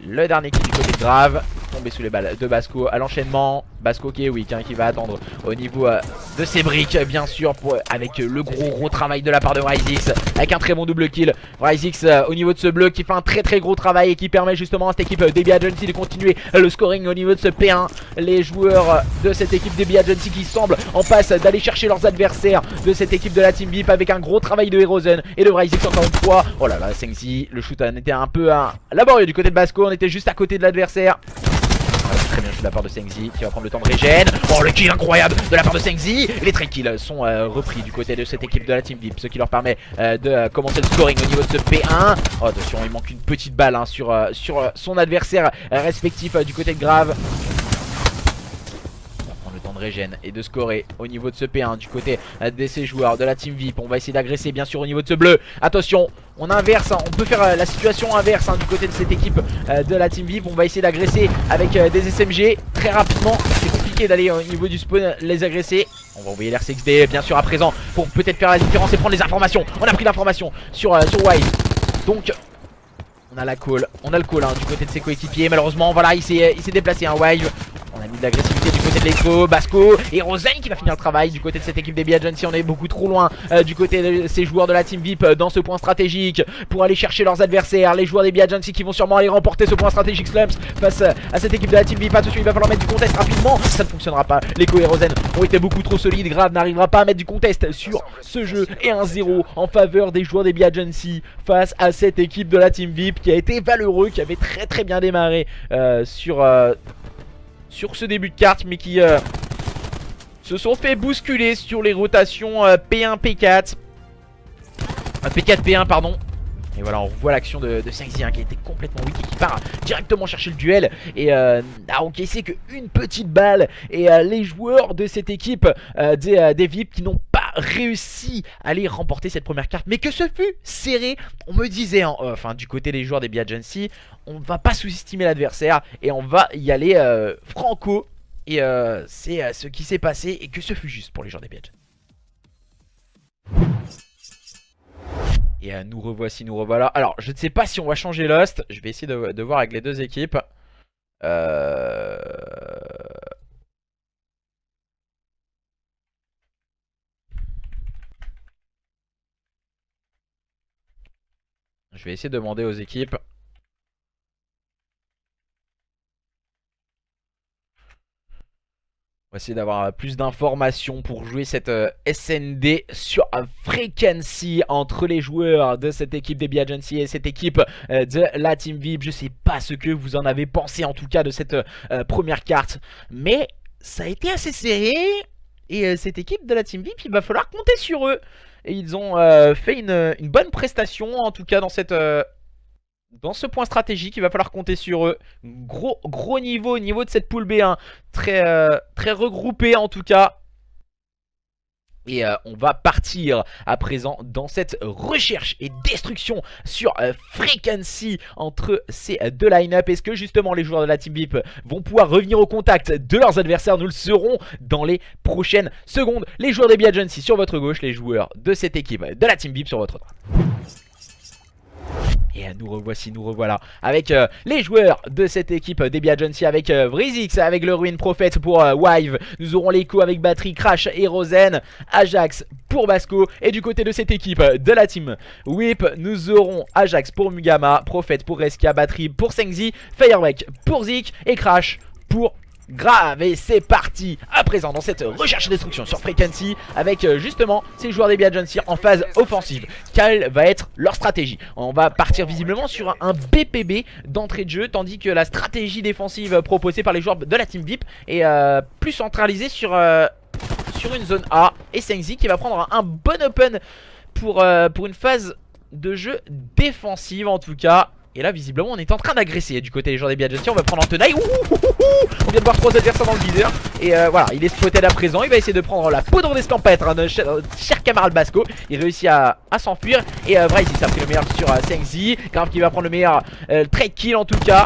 le dernier kill du côté de Grave. Tombé sous les balles de Basco à l'enchaînement. Basco qui est weak, qui va attendre au niveau de ses briques, bien sûr, avec le gros travail de la part de Vryzix, avec un très bon double kill. Vryzix au niveau de ce bleu qui fait un très gros travail et qui permet justement à cette équipe des Agency de continuer le scoring au niveau de ce P1. Les joueurs de cette équipe des Agency qui semblent en passe d'aller chercher leurs adversaires de cette équipe de la team VIP avec un gros travail de Erozen et de Vryzix encore une fois. Oh là là, Sengzi, le shoot était un peu laborieux du côté de Basco, on était juste à côté de l'adversaire. Très bien de la part de Sengzi qui va prendre le temps de régène. Oh, le kill incroyable de la part de Sengzi. Les train kills sont repris du côté de cette équipe de la team VIP, ce qui leur permet de commencer le scoring au niveau de ce P1. Oh, attention, il manque une petite balle sur son adversaire respectif du côté de Grave. De régène et de scorer au niveau de ce P1 du côté de ces joueurs de la team VIP. On va essayer d'agresser bien sûr au niveau de ce bleu. Attention, on inverse, on peut faire la situation inverse du côté de cette équipe de la team VIP. On va essayer d'agresser avec des SMG très rapidement. C'est compliqué d'aller au niveau du spawn les agresser. On va envoyer l'R6D bien sûr à présent pour peut-être faire la différence et prendre les informations. On a pris l'information sur Wise. Donc on a le call du côté de ses coéquipiers. Malheureusement voilà, il s'est déplacé Wise. On a mis de l'agressivité du côté de l'écho, Basco et Rosen qui va finir le travail du côté de cette équipe des Agency. On est beaucoup trop loin du côté de ces joueurs de la team VIP dans ce point stratégique pour aller chercher leurs adversaires. Les joueurs des Agency qui vont sûrement aller remporter ce point stratégique Slums face à cette équipe de la team VIP. Attention, il va falloir mettre du contest rapidement. Ça ne fonctionnera pas. L'écho et Rosen ont été beaucoup trop solides. Grave n'arrivera pas à mettre du contest sur ce jeu. Et 1-0 en faveur des joueurs des Agency face à cette équipe de la team VIP qui a été valeureux, qui avait très bien démarré sur ce début de carte, mais qui se sont fait bousculer sur les rotations P1, P4 P4, P1 pardon. Et voilà, on revoit l'action de Sengzi qui était complètement weak et qui part directement chercher le duel et a encaissé qu'une petite balle. Et les joueurs de cette équipe des VIP qui n'ont pas réussi à aller remporter cette première carte, mais que ce fut serré. On me disait enfin du côté des joueurs des Agency, on va pas sous-estimer l'adversaire et on va y aller franco. Et c'est ce qui s'est passé et que ce fut juste pour les joueurs des Agency. Et nous revoici, nous revoilà. Alors, je ne sais pas si on va changer Lost. Je vais essayer de voir avec les deux équipes. Je vais essayer de demander aux équipes. On va essayer d'avoir plus d'informations pour jouer cette SND sur Frequency entre les joueurs de cette équipe des Agency et cette équipe de la Team VIP. Je sais pas ce que vous en avez pensé en tout cas de cette première carte, mais ça a été assez serré et cette équipe de la Team VIP, il va falloir compter sur eux. Et ils ont fait une bonne prestation en tout cas dans cette dans ce point stratégique, il va falloir compter sur eux. Gros niveau au niveau de cette poule B1. Très regroupé en tout cas. Et on va partir à présent dans cette recherche et destruction sur Frequency entre ces deux line-up. Est-ce que justement les joueurs de la Team VIP vont pouvoir revenir au contact de leurs adversaires? Nous le saurons dans les prochaines secondes. Les joueurs des B Agency sur votre gauche, les joueurs de cette équipe de la Team VIP sur votre droite. Et nous revoici, nous revoilà avec les joueurs de cette équipe des Agency, avec Vrizix, avec le Ruin Prophet pour Wive. Nous aurons l'écho avec Battery, Crash et Rosen, Ajax pour Basco. Et du côté de cette équipe de la team Whip, nous aurons Ajax pour Mugama, Prophet pour Reskia, Battery pour Sengzi, Firebreak pour Zik et Crash pour Grave. Et c'est parti à présent dans cette recherche et destruction sur Frequency avec justement ces joueurs des B Agency en phase offensive. Quelle va être leur stratégie? On va partir visiblement sur un BPB d'entrée de jeu, tandis que la stratégie défensive proposée par les joueurs de la team VIP est plus centralisée sur une zone A. Et Sengzi qui va prendre un bon open pour une phase de jeu défensive en tout cas. Et là visiblement on est en train d'agresser du côté des joueurs des B Agency. On va prendre en tenaille. On vient de voir 3 adversaires dans le viseur. Et voilà, il est spotted à présent. Il va essayer de prendre la poudre d'escampette, notre cher camarade Basco. Il réussit à s'enfuir. Et Vrizix a pris le meilleur sur Sengzi. Grave qui va prendre le meilleur trade kill en tout cas.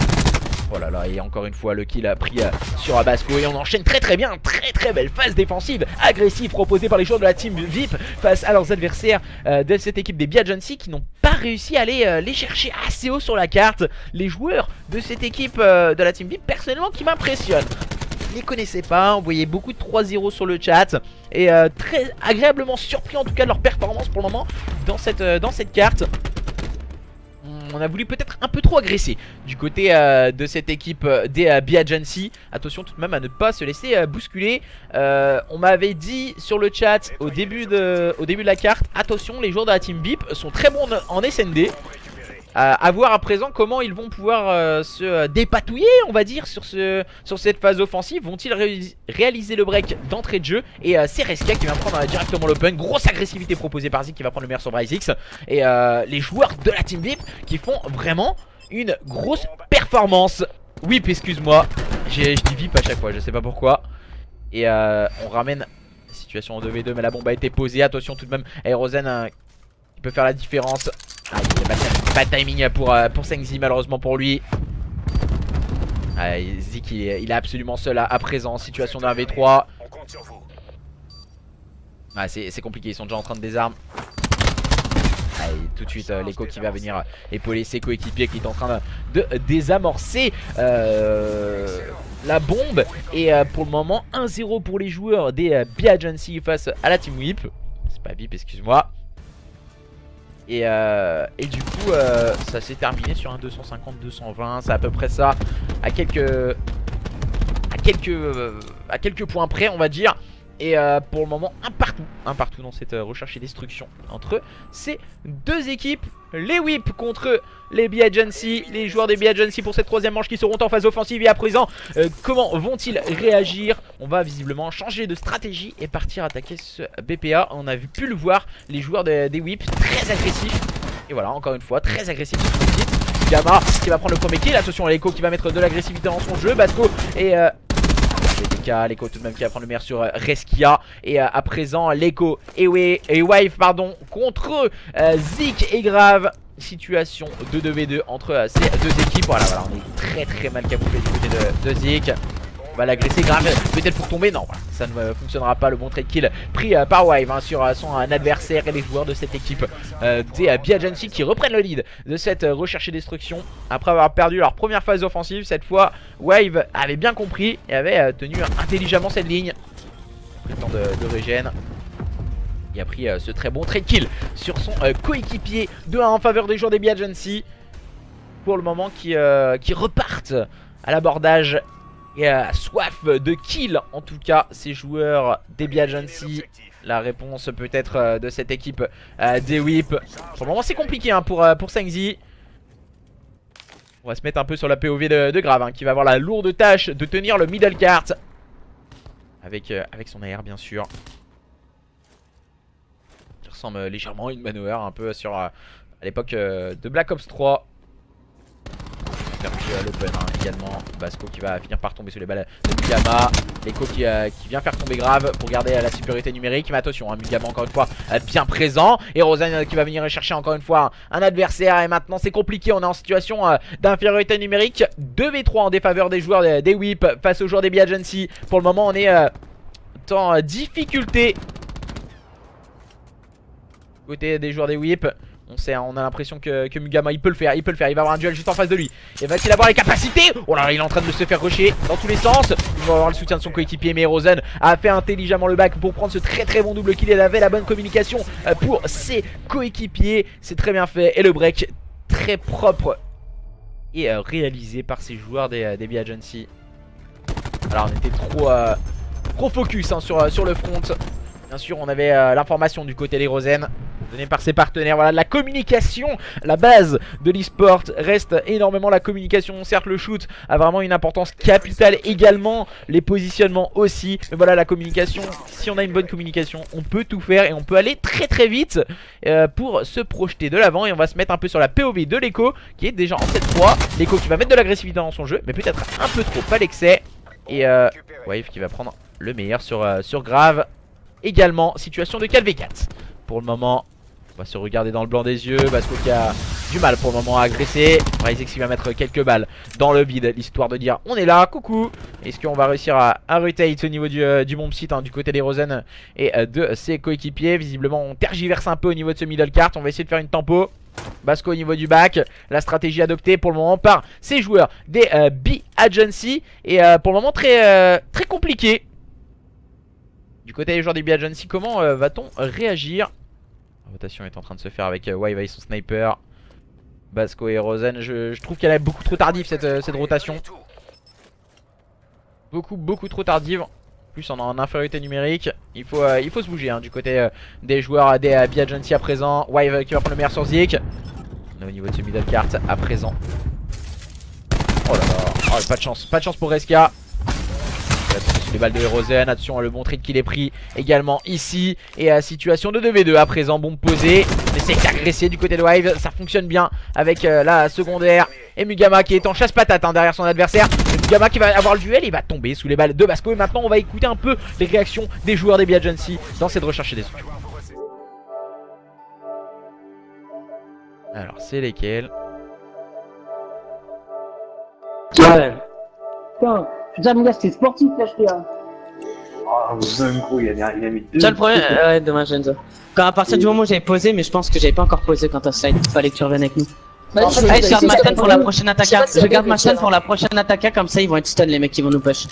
Oh là là, et encore une fois le kill a pris sur Basco. Et on enchaîne très bien, très belle phase défensive agressive proposée par les joueurs de la team VIP face à leurs adversaires de cette équipe des B Agency, qui n'ont pas réussi à aller les chercher assez haut sur la carte. Les joueurs de cette équipe de la team VIP personnellement qui m'impressionnent. Je les connaissais pas, on voyait beaucoup de 3-0 sur le chat. Et très agréablement surpris en tout cas de leur performance pour le moment dans cette carte. On a voulu peut-être un peu trop agresser du côté de cette équipe des B Agency. Attention tout de même à ne pas se laisser bousculer. On m'avait dit sur le chat au début de la carte, attention, les joueurs de la team VIP sont très bons en SND. À voir à présent comment ils vont pouvoir se dépatouiller, on va dire, sur cette phase offensive. Vont-ils réaliser le break d'entrée de jeu? Et c'est Reskia qui va prendre directement l'open. Grosse agressivité proposée par Zik qui va prendre le meilleur sur Vrizix. Et les joueurs de la team VIP qui font vraiment une grosse performance. Whip, excuse-moi, je dis VIP à chaque fois, je sais pas pourquoi. Et on ramène la situation en 2v2, mais la bombe a été posée. Attention tout de même, Aerozen qui peut faire la différence. Ah, il n'y a pas de timing pour Sengzi malheureusement pour lui. Ah, Zik il est absolument seul à présent. Situation de 1v3. Ah, c'est compliqué, ils sont déjà en train de désarmer. Ah, tout de suite l'écho qui va venir épauler ses coéquipiers, qui est en train de désamorcer la bombe. Et pour le moment 1-0 pour les joueurs des B Agency face à la team Whip. C'est pas VIP, excuse-moi. Et du coup ça s'est terminé sur un 250-220. C'est à peu près ça, à quelques points près on va dire. Et pour le moment un partout dans cette recherche et destruction entre ces deux équipes. Les Whip contre les B Agency, les joueurs des B Agency pour cette troisième manche qui seront en phase offensive. Et à présent comment vont-ils réagir? On va visiblement changer de stratégie et partir attaquer ce BPA. On a pu le voir, les joueurs des Whip très agressifs. Et voilà, encore une fois très agressifs sur ce site. Gamma qui va prendre le premier kill. Attention à l'écho qui va mettre de l'agressivité dans son jeu. Basco et l'écho tout de même qui va prendre le meilleur sur Reskia. Et à présent l'écho et Wive pardon contre Zik et Grave. Situation de 2v2 entre ces deux équipes. Voilà, on est très mal camouflé du côté de Zik. On va l'agresser, Grave peut-être pour tomber. Non, voilà, ça ne fonctionnera pas. Le bon trade kill pris par Wive sur son adversaire. Et les joueurs de cette équipe des B Agency qui reprennent le lead de cette recherche et destruction après avoir perdu leur première phase offensive. Cette fois Wive avait bien compris et avait tenu intelligemment cette ligne. Après temps de régène, il a pris ce très bon trade kill sur son coéquipier. 2-1 en faveur des joueurs des B Agency. Pour le moment qui repartent à l'abordage. Et soif de kill en tout cas ces joueurs des B Agency. La réponse peut-être de cette équipe des Whip. Pour le moment c'est compliqué pour Sengzi. On va se mettre un peu sur la POV de Grave qui va avoir la lourde tâche de tenir le middle cart. Avec son AR bien sûr. Qui ressemble légèrement à une Manowar un peu sur à l'époque de Black Ops 3. depuis l'open également. Basco qui va finir par tomber sur les balles de Mugama. Echo qui vient faire tomber grave pour garder la supériorité numérique. Mais attention, Mugama encore une fois bien présent. Et Rosen qui va venir chercher encore une fois un adversaire. Et maintenant c'est compliqué, on est en situation d'infériorité numérique. 2v3 en défaveur des joueurs des Whip face aux joueurs des B-Agency. Pour le moment on est en difficulté côté des joueurs des Whip. On a l'impression que Mugama il peut le faire, il va avoir un duel juste en face de lui. Et va-t-il avoir les capacités? Oh là là, il est en train de se faire rusher dans tous les sens. Il va avoir le soutien de son coéquipier, mais Rosen a fait intelligemment le back pour prendre ce très bon double kill. Il avait la bonne communication pour ses coéquipiers, c'est très bien fait. Et le break très propre et réalisé par ces joueurs des B-Agency. Alors on était trop focus sur le front. Bien sûr on avait l'information du côté des Rosen donnée par ses partenaires. Voilà, la communication, la base de l'e-sport reste énormément la communication. Certes le shoot a vraiment une importance capitale également, les positionnements aussi. Mais voilà, la communication, si on a une bonne communication, on peut tout faire et on peut aller très vite pour se projeter de l'avant. Et on va se mettre un peu sur la POV de l'Echo qui est déjà en 7-3. L'Echo qui va mettre de l'agressivité dans son jeu, mais peut-être un peu trop, pas l'excès. Et Wave qui va prendre le meilleur sur Grave. Également, situation de Calv4. Pour le moment, on va se regarder dans le blanc des yeux. Basco qui a du mal pour le moment à agresser. Ryzex qui va mettre quelques balles dans le vide, l'histoire de dire on est là, coucou. Est-ce qu'on va réussir à rotate au niveau du bomb site du côté des Rosen et de ses coéquipiers? Visiblement on tergiverse un peu au niveau de ce middle cart. On va essayer de faire une tempo. Basco au niveau du back, la stratégie adoptée pour le moment par ces joueurs des B-Agency. Et pour le moment très compliqué. Du côté des joueurs des B-Agency, comment va-t-on réagir? La rotation est en train de se faire avec Wave et son sniper. Basco et Rosen, je trouve qu'elle est beaucoup trop tardive cette rotation. Beaucoup trop tardive. En plus on est en infériorité numérique. Il faut se bouger du côté des joueurs des B-Agency à présent. Wave qui va prendre le meilleur sur Zik. On est au niveau de ce middle cart à présent. Oh là là, pas de chance pour Reska. Les balles de Rosen, attention le bon trade qu'il est pris également ici. Et situation de 2v2 à présent, bombe posée. On essaie d'agresser du côté de Wave, ça fonctionne bien avec la secondaire. Et Mugama qui est en chasse-patate derrière son adversaire. Et Mugama qui va avoir le duel, il va tomber sous les balles de Basco. Et maintenant on va écouter un peu les réactions des joueurs des B-Agency dans cette recherche et des solutions. Alors c'est lesquels? Ouais. Putain mon gars c'était sportif là je fais là. Oh un gros il a mis deux. Ça le problème, ouais dommage Enzo. Quand à partir du moment où j'avais posé, mais je pense que j'avais pas encore posé quand t'as slide, fallait que tu reviennes avec nous. Allez, je garde ma chaîne pour la prochaine attaque. Je garde ma chaîne pour la prochaine attaque, comme ça ils vont être stun les mecs qui vont nous push.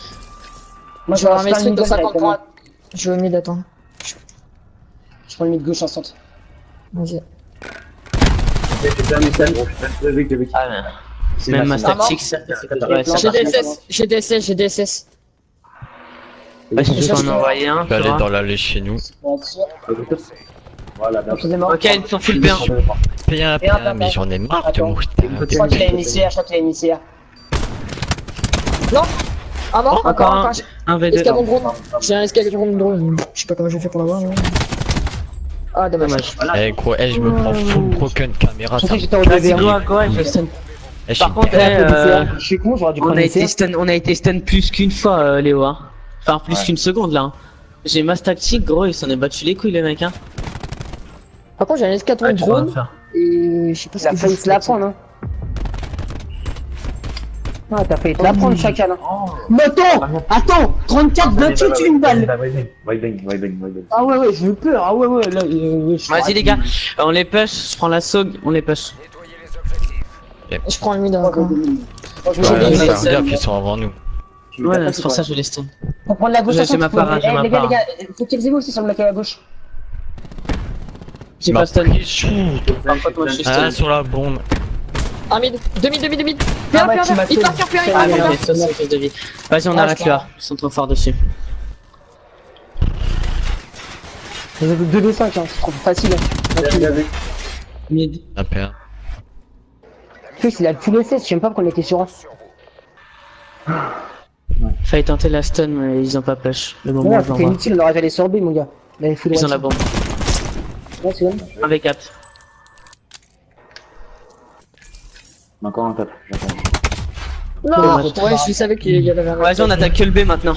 Moi je vais avoir mes trucs de 53. Je vais au mid, attends. Je prends le mid gauche instant. Vas-y. J'ai fait un message, bon je suis pas avec avec. Ah ouais. Même ma tactique, J'ai des SS. Vas-y, je vais en envoyer un. Je vais aller dans l'allée chez nous. Voilà, Ok, ils sont full bien. Bien, mais j'en ai marre de mourir. Je crois qu'il a initié, Non. Ah non, Encore un V2. escadron drone. J'ai un escadron drone. Je sais pas comment je vais faire pour l'avoir. Ah dommage. Eh gros, je me prends full broken caméra. Je sais que j'étais en Vas-y, 2v1. go, je stun. Eh, Par contre, Je suis con, j'aurais dû on prendre a été stun plus qu'une fois, Léo. Enfin, plus qu'une seconde là. J'ai mass tactique, gros, il s'en est battu les couilles, les mecs. Par contre, j'ai un escadron drone. Et je sais pas ce que failli se la prendre, hein. Ah, t'as failli te la prendre, chacal. Mais attends, 34, 28, une balle. Ah ouais, je veux peur. Ah ouais, là. Vas-y, les gars, on les push, je prends la SOG, on les push. Je prends le mid encore. Ouais, ça veut dire qu'ils sont avant nous. Ouais, c'est pour ça que je les stun. Pour prendre la gauche, J'ai ma part, j'ai ma part. Les gars, faut qu'ils aient aussi sur le lac à la gauche. J'ai pas stun. Par contre, moi, je suis Ah, stun. sur la bombe. Un mid, deux mid. Ah, Il part sur Fury. Ah merde, ça c'est fils de vie. Vas-y, on arrête là, ils sont trop forts dessus. Vous avez 2v5, c'est trop facile. Mid. Un paire. Plus il a le full SS, je sais même pas pourquoi on était sur un. Fallait tenter la stun, mais ils ont pas push. Le moment où Ouais, j'en c'était vois. inutile, on aurait allé sur B, mon gars. Il avait full Ils ont la one. bombe. Ouais, c'est bon. Un V4. Encore un top, j'attends. Non, Ouais, je savais qu'il y avait un. Vas-y, on attaque que le B maintenant.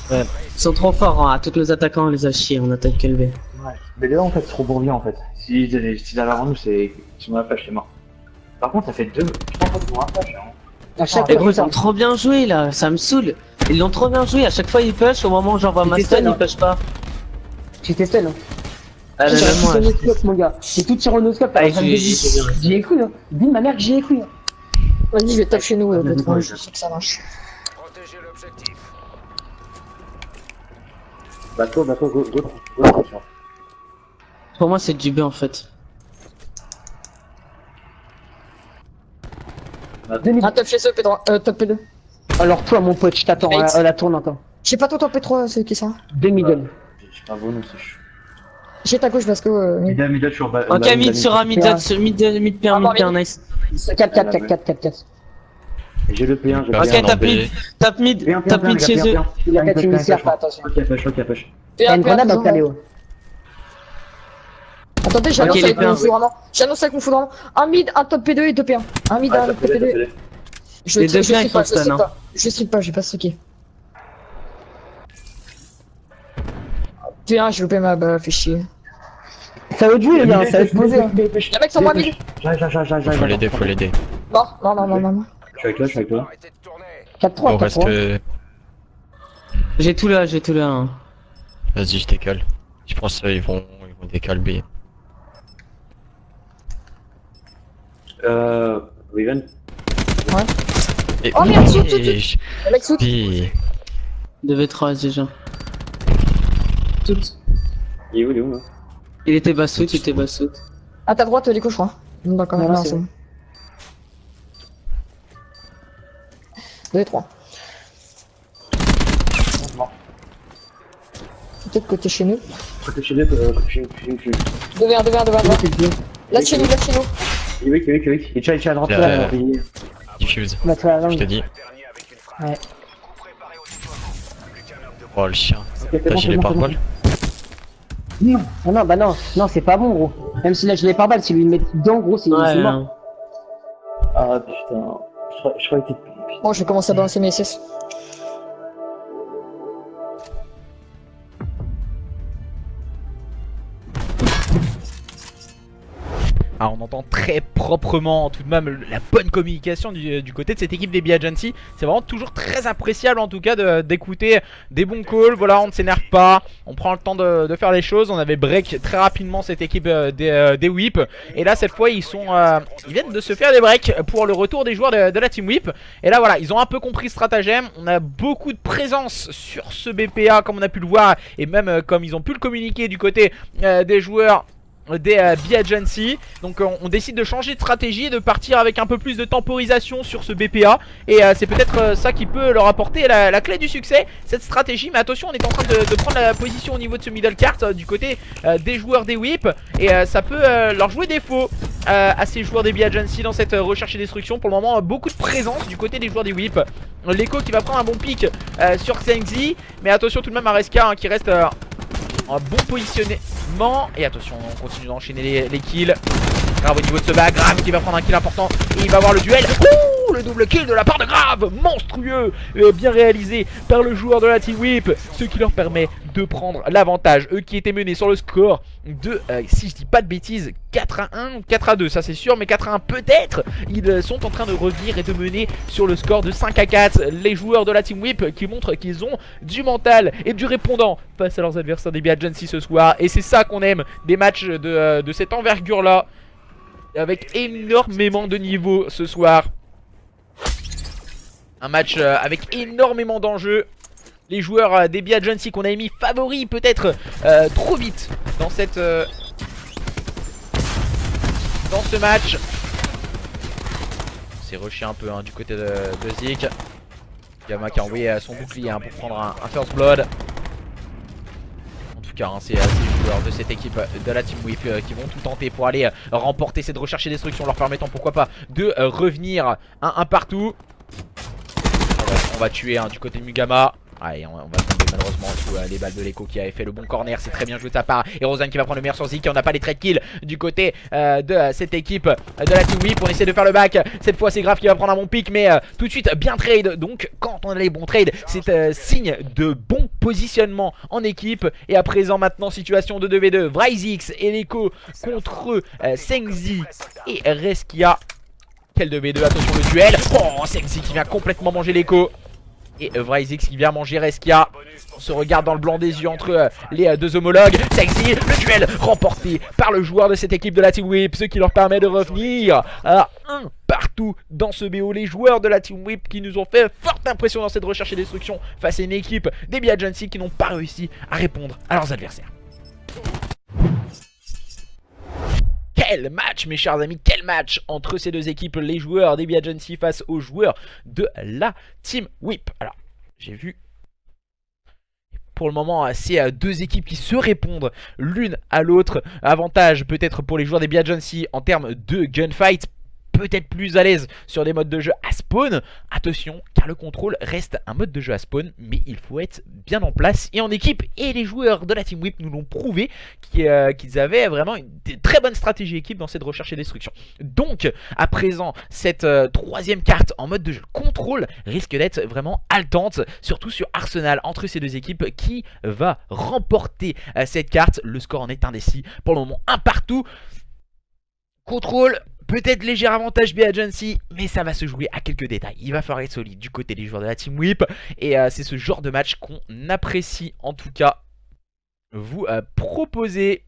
Ouais. Ils sont trop forts, hein. Tous les attaquants on les a chiés, on attaque que le B. Ouais. Mais là, en fait, c'est trop bourbier en fait. S'ils avaient avant nous, c'est. Ils sont dans la flash, c'est mort. Par contre, ça fait 3 fois qu'ils vont la flash. Hein. À chaque Les fois, gros, ils ont trop bien joué là, ça me saoule. Ils l'ont trop bien joué, à chaque fois ils push, au moment où j'envoie ma stun, ils push pas. J'étais stun, hein. Ah, J'ai même tout moi. sur noscope, mon gars. J'ai tout sur noscope. Ah, j'ai J'ai cru, hein. Dis ma mère que j'ai cru. Hein. Vas-y, je vais taper chez nous, Bétron, je sais que ça marche. Bateau, go. Pour moi, c'est du B en fait. Un top chez eux, P3, top P2. Alors toi, mon pote, je t'attends à la tourne, attends. J'ai pas toi, top P3, c'est qui ça? 2 middle. J'ai pas bon, c'est chaud. J'ai ta gauche parce que. Middle sur bas. Ok, mid sur un, mid P1, mid, nice. 4. J'ai le P1, j'ai Ok, Bien, top mid chez eux. Il a 4 initiaires, pas attention. Ok, push. T'as une grenade dans le Caléo. Attendez, Ok, j'annonce il est avec bien. mon foudre. J'annonce avec mon foudre. Un mid, un top P2 et 2 P1. Un mid, un top P2. Je Les deux P1 strip ils pas, sont stun, hein. je strip pas, j'ai pas stocké. P1, j'ai loupé ma balle, fait chier. Ça va jouer, les gars, ça va se poser. Les mecs sont moi mid. J'arrive. Faut l'aider. Non. Je suis avec toi. 4-3, On reste. 4-3. J'ai tout là, hein. Vas-y, je décale. Je pense qu'ils vont décaler. Riven. Et Oh, merde, saute. je- Le mec saute. Puis, 2v3 déjà. Il est où, Il était bassout. À ta droite, Lico, je crois. D'accord, Non, non, c'est c'est bon. 2 et 3. Peut-être côté chez nous. Côté chez eux, 2v1. Là, chez nous. Il est à droite, là. diffuse. Bah, tu vas Je te dis. Ouais. Oh le chien. Ok, T'as gilet pare-balles? Non, c'est pas bon, gros. Même si là, je l'ai par balle, si lui le met dedans, gros, c'est Ouais, mort. Ah putain, je crois que Bon, je vais commencer à balancer mes SS. Ah, on entend très proprement tout de même la bonne communication du côté de cette équipe des B Agency. C'est vraiment toujours très appréciable en tout cas d'écouter des bons calls. Voilà, on ne s'énerve pas, on prend le temps de faire les choses. On avait break très rapidement cette équipe des Whip. Et là cette fois ils viennent de se faire des breaks pour le retour des joueurs de la Team Whip. Et là voilà, ils ont un peu compris le stratagème. On a beaucoup de présence sur ce BPA comme on a pu le voir. Et même comme ils ont pu le communiquer du côté des joueurs des B Agency. Donc on décide de changer de stratégie et de partir avec un peu plus de temporisation sur ce BPA. Et c'est peut-être ça qui peut leur apporter la clé du succès, cette stratégie. Mais attention, on est en train de prendre la position au niveau de ce middle cart du côté des joueurs des Whip. Et ça peut leur jouer défaut à ces joueurs des B Agency dans cette recherche et destruction. Pour le moment, beaucoup de présence du côté des joueurs des Whip. L'Echo qui va prendre un bon pic sur Xengzi. Mais attention tout de même à Reska qui reste un bon positionnement. Et attention, on continue d'enchaîner les kills. Grave au niveau de ce bas, Grave qui va prendre un kill important. Et il va avoir le duel. Ouh, le double kill de la part de Grave, monstrueux, bien réalisé par le joueur de la Team Whip. Ce qui leur permet de prendre l'avantage. Eux qui étaient menés sur le score de, si je dis pas de bêtises, 4-1 ou 4-2, ça c'est sûr, mais 4-1 peut-être. Ils sont en train de revenir et de mener sur le score de 5-4. Les joueurs de la Team Whip qui montrent qu'ils ont du mental et du répondant face à leurs adversaires des B Agency ce soir. Et c'est ça qu'on aime, des matchs de cette envergure là, avec énormément de niveau ce soir. Un match avec énormément d'enjeux. Les joueurs des B Agency qu'on a mis favoris peut-être trop vite dans cette dans ce match. C'est rushé un peu du côté de Zik. Gamma qui a envoyé son bouclier pour prendre un first blood. En tout cas, c'est ces joueurs de cette équipe de la Team Whip qui vont tout tenter pour aller remporter cette recherche et destruction, leur permettant pourquoi pas de revenir un partout. On va tuer du côté de Mugama. Allez, on va tomber malheureusement sous les balles de l'écho qui avait fait le bon corner. C'est très bien joué de sa part. Et Rosen qui va prendre le meilleur sur Zik. Et on n'a pas les trade kills du côté de cette équipe de la Team Whip. On essaie de faire le back. Cette fois c'est Grave qui va prendre un bon pick, mais tout de suite bien trade. Donc quand on a les bons trades, c'est signe de bon positionnement en équipe. Et à présent maintenant situation de 2v2. Vryzix et l'écho contre Sengzi et Reskia. Quel 2v2, attention le duel. Oh, Sengzi qui vient complètement manger l'écho. Et Vryzix qui vient manger Reskia. On se regarde dans le blanc des yeux entre les deux homologues. Sengzi, le duel remporté par le joueur de cette équipe de la Team Whip, ce qui leur permet de revenir à 1 partout dans ce BO. Les joueurs de la Team Whip qui nous ont fait forte impression dans cette recherche et destruction face à une équipe des Agency qui n'ont pas réussi à répondre à leurs adversaires. Quel match mes chers amis, quel match entre ces deux équipes, les joueurs des Agency face aux joueurs de la Team Whip. Alors j'ai vu pour le moment c'est deux équipes qui se répondent l'une à l'autre. Avantage peut-être pour les joueurs des Agency en termes de gunfight, peut-être plus à l'aise sur des modes de jeu à spawn. Attention car le contrôle reste un mode de jeu à spawn, mais il faut être bien en place et en équipe. Et les joueurs de la Team Whip nous l'ont prouvé qu'ils avaient vraiment une très bonne stratégie équipe dans cette recherche et destruction. Donc à présent cette troisième carte en mode de jeu contrôle risque d'être vraiment haletante, surtout sur Arsenal entre ces deux équipes. Qui va remporter cette carte? Le score en est indécis pour le moment, un partout. Contrôle, peut-être léger avantage Agency, mais ça va se jouer à quelques détails. Il va falloir être solide du côté des joueurs de la Team Whip. Et c'est ce genre de match qu'on apprécie en tout cas vous proposer.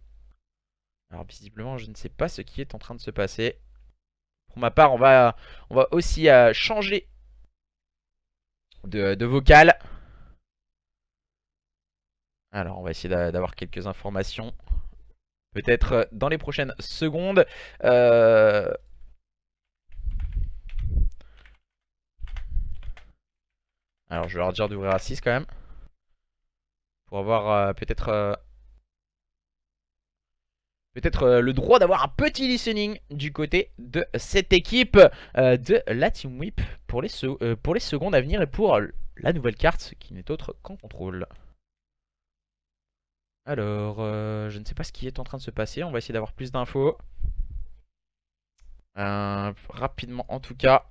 Alors visiblement je ne sais pas ce qui est en train de se passer. Pour ma part on va aussi changer de vocal. Alors on va essayer d'avoir quelques informations. Peut-être dans les prochaines secondes. Alors je vais leur dire d'ouvrir à 6 quand même. Pour avoir peut-être le droit d'avoir un petit listening du côté de cette équipe de la Team Whip pour les secondes à venir et pour la nouvelle carte qui n'est autre qu'en contrôle. Alors, je ne sais pas ce qui est en train de se passer. On va essayer d'avoir plus d'infos. Rapidement, en tout cas.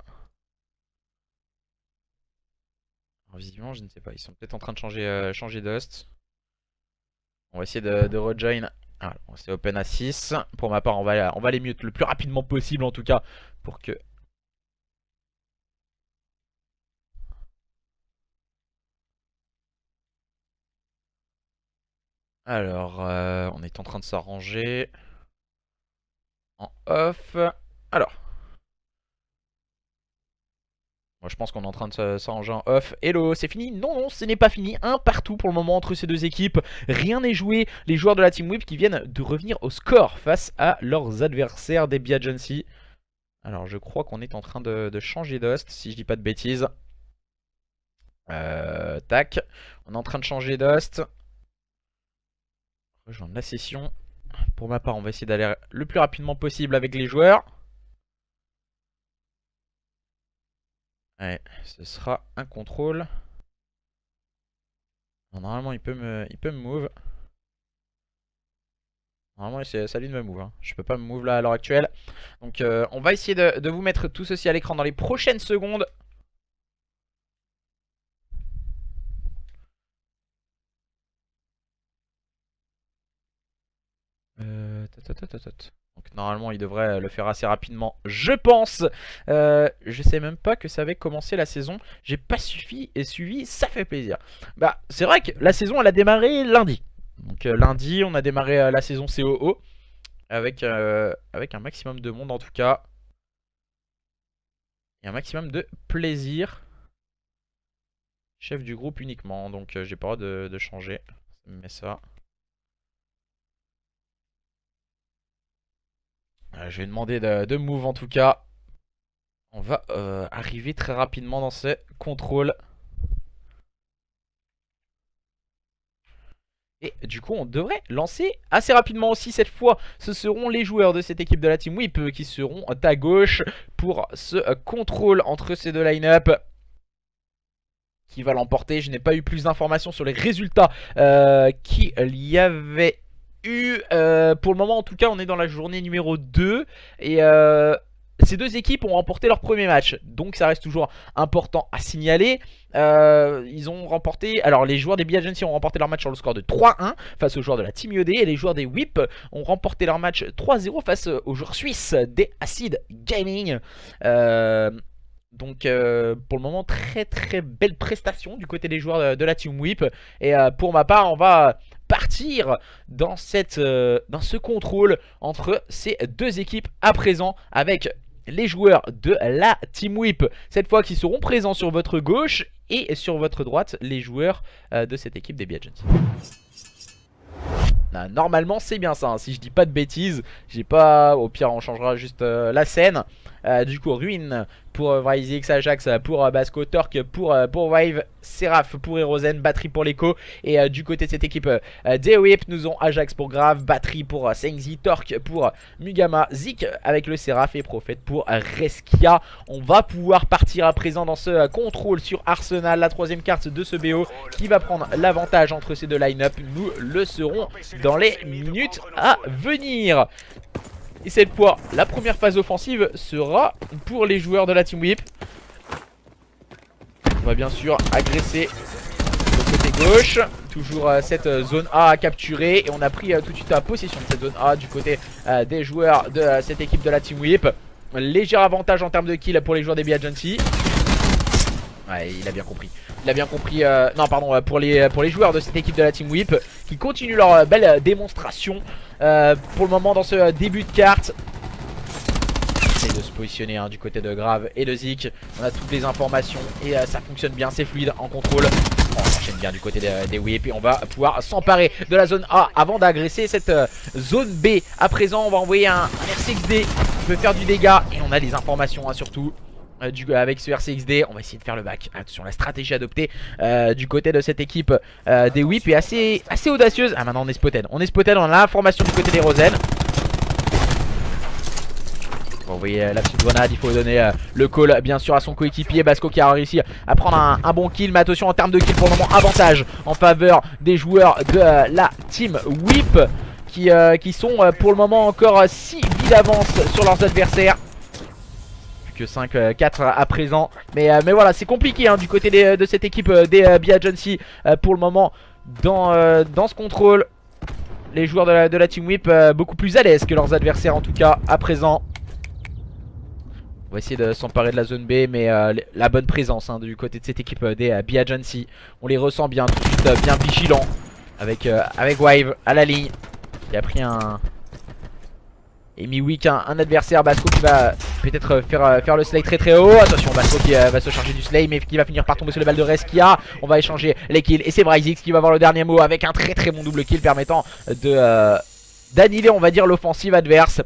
Alors, visiblement, je ne sais pas. Ils sont peut-être en train de changer d'host. On va essayer de rejoin. Alors, c'est open à 6. Pour ma part, on va les mute le plus rapidement possible, en tout cas, pour que... Alors, on est en train de s'arranger en off. Alors, moi je pense qu'on est en train de s'arranger en off. Hello, c'est fini? Non, non, ce n'est pas fini. Un partout pour le moment entre ces deux équipes. Rien n'est joué. Les joueurs de la Team Whip qui viennent de revenir au score face à leurs adversaires des Agency. Alors, je crois qu'on est en train de changer d'host, si je dis pas de bêtises. Tac. On est en train de changer d'host. Rejoindre la session. Pour ma part, on va essayer d'aller le plus rapidement possible avec les joueurs. Ouais, ce sera un contrôle. Normalement, il peut me move. Normalement, c'est à lui de me move. Hein. Je peux pas me move là à l'heure actuelle. Donc, on va essayer de vous mettre tout ceci à l'écran dans les prochaines secondes. Donc normalement il devrait le faire assez rapidement, je pense. Je sais même pas que ça avait commencé la saison. J'ai pas suivi, ça fait plaisir. Bah c'est vrai que la saison elle a démarré lundi. Donc lundi on a démarré la saison COO avec un maximum de monde en tout cas. Et un maximum de plaisir. Chef du groupe uniquement, donc j'ai pas le droit de changer. Ça me met ça. Je vais demander de move en tout cas. On va arriver très rapidement dans ces contrôles. Et du coup on devrait lancer assez rapidement aussi cette fois. Ce seront les joueurs de cette équipe de la Team Whip qui seront à gauche pour ce contrôle entre ces deux line-up. qui va l'emporter. Je n'ai pas eu plus d'informations sur les résultats qu'il y avait eu. Pour le moment en tout cas on est dans la journée numéro 2 et ces deux équipes ont remporté leur premier match, donc ça reste toujours important à signaler. Ils ont remporté, alors les joueurs des Be Agency ont remporté leur match sur le score de 3-1 face aux joueurs de la Team IOD, et les joueurs des Whip ont remporté leur match 3-0 face aux joueurs suisses des Acid Gaming. Donc pour le moment très belle prestation du côté des joueurs de la Team Whip. Et pour ma part on va partir dans ce contrôle entre ces deux équipes à présent, avec les joueurs de la Team Whip cette fois qui seront présents sur votre gauche, et sur votre droite les joueurs de cette équipe des Be Agency. Normalement c'est bien ça, hein. Si je dis pas de bêtises, j'ai pas, au pire on changera juste la scène. Du coup Ruin pour Vryzix, Ajax pour Basco, Torque pour Wave, Seraph pour Erozen, Battery pour l'Echo. Et du côté de cette équipe des Whip, nous avons Ajax pour Grave, Battery pour Sengzi, Torque pour Mugama, Zik avec le Seraph et Prophet pour Reskia. On va pouvoir partir à présent dans ce contrôle sur Arsenal, la troisième carte de ce BO. Qui va prendre l'avantage entre ces deux line-up? Nous le serons dans les minutes à venir. Et cette fois, la première phase offensive sera pour les joueurs de la Team Whip. On va bien sûr agresser le côté gauche. Toujours cette zone A à capturer. Et on a pris tout de suite possession de cette zone A du côté des joueurs de cette équipe de la Team Whip. Léger avantage en termes de kill pour les joueurs des Be Agency. Ouais, il a bien compris. Il a bien compris. Non, pardon, pour les joueurs de cette équipe de la Team Whip qui continuent leur belle démonstration pour le moment dans ce début de carte. On essaye de se positionner du côté de Grave et de Zik. On a toutes les informations et ça fonctionne bien, c'est fluide en contrôle. On enchaîne bien du côté des Whip et on va pouvoir s'emparer de la zone A avant d'agresser cette zone B. À présent, on va envoyer un RCXD qui peut faire du dégât et on a les informations surtout. Avec ce RCXD, on va essayer de faire le back. Attention, la stratégie adoptée du côté de cette équipe des Whip est assez audacieuse. Ah, maintenant on est spotted. On a l'information du côté des Rosen. On va envoyer la petite grenade, il faut donner le call bien sûr à son coéquipier Basco qui a réussi à prendre un bon kill. Mais attention, en termes de kill pour le moment, avantage en faveur des joueurs de la Team Whip qui sont pour le moment encore 6 vies d'avance sur leurs adversaires. Que 5-4 à présent, mais voilà, c'est compliqué du côté de cette équipe des Be Agency pour le moment dans ce contrôle. Les joueurs de la Team Whip beaucoup plus à l'aise que leurs adversaires en tout cas à présent. On va essayer de s'emparer de la zone B, mais la bonne présence du côté de cette équipe des Be Agency, on les ressent bien tout de suite, bien vigilants avec Wave à la ligne qui a pris et mis weak un adversaire. Basco qui va peut-être faire le slay très haut. Attention, Basco qui va se charger du slay, mais qui va finir par tomber sur le balles de Reskia. On va échanger les kills et c'est Vryzix qui va avoir le dernier mot avec un très bon double kill permettant d'annihiler on va dire l'offensive adverse.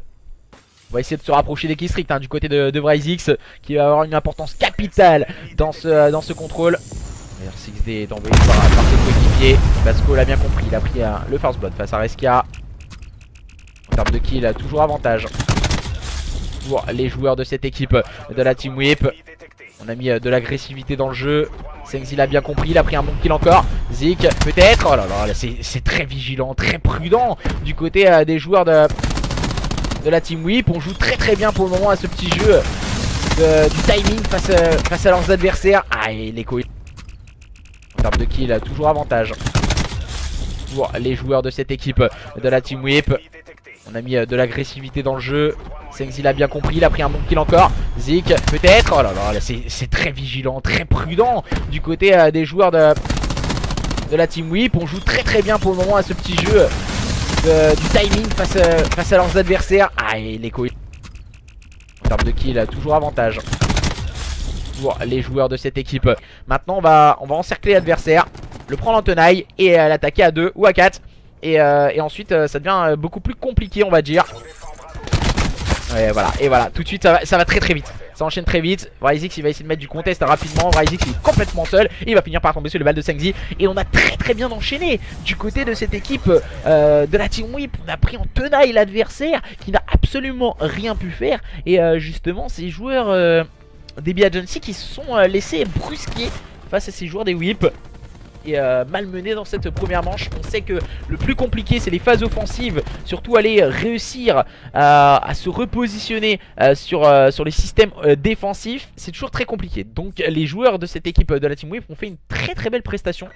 On va essayer de se rapprocher des killstreaks du côté de Vryzix qui va avoir une importance capitale dans ce contrôle. R6D est envoyé par ses coéquipiers. Basco l'a bien compris, il a pris le first blood face à Reskia. En termes de kill, toujours avantage pour les joueurs de cette équipe de la Team Whip. On a mis de l'agressivité dans le jeu. Sengzi l'a bien compris, il a pris un bon kill encore. Zik peut-être. Oh là là, c'est très vigilant, très prudent du côté des joueurs de la Team Whip. On joue très bien pour le moment à ce petit jeu du timing face à leurs adversaires. Ah, et l'écho. En termes de kill, toujours avantage pour les joueurs de cette équipe de la Team Whip. On a mis de l'agressivité dans le jeu. Sengzi l'a bien compris, il a pris un bon kill encore. Zik peut-être. Oh là là, c'est très vigilant, très prudent du côté des joueurs de la Team Whip. On joue très bien pour le moment à ce petit jeu du timing face à leurs adversaires. Ah, et l'écho. En termes de kill, toujours avantage pour les joueurs de cette équipe. Maintenant on va encercler l'adversaire, le prendre en tenaille et l'attaquer à 2 ou à 4. Et ensuite ça devient beaucoup plus compliqué on va dire. Et voilà, tout de suite ça va très vite. Ça enchaîne très vite. Vryzix il va essayer de mettre du contest rapidement. Vryzix il est complètement seul et il va finir par tomber sur le balle de Sengzi. Et on a très bien enchaîné du côté de cette équipe de la Team Whip. On a pris en tenaille l'adversaire qui n'a absolument rien pu faire. Et justement ces joueurs des Be Agency qui se sont laissés brusquer face à ces joueurs des whips. Et malmené dans cette première manche. On sait que le plus compliqué c'est les phases offensives, surtout aller réussir à se repositionner sur les systèmes défensifs, c'est toujours très compliqué. Donc les joueurs de cette équipe de la Team Whip ont fait une très belle prestation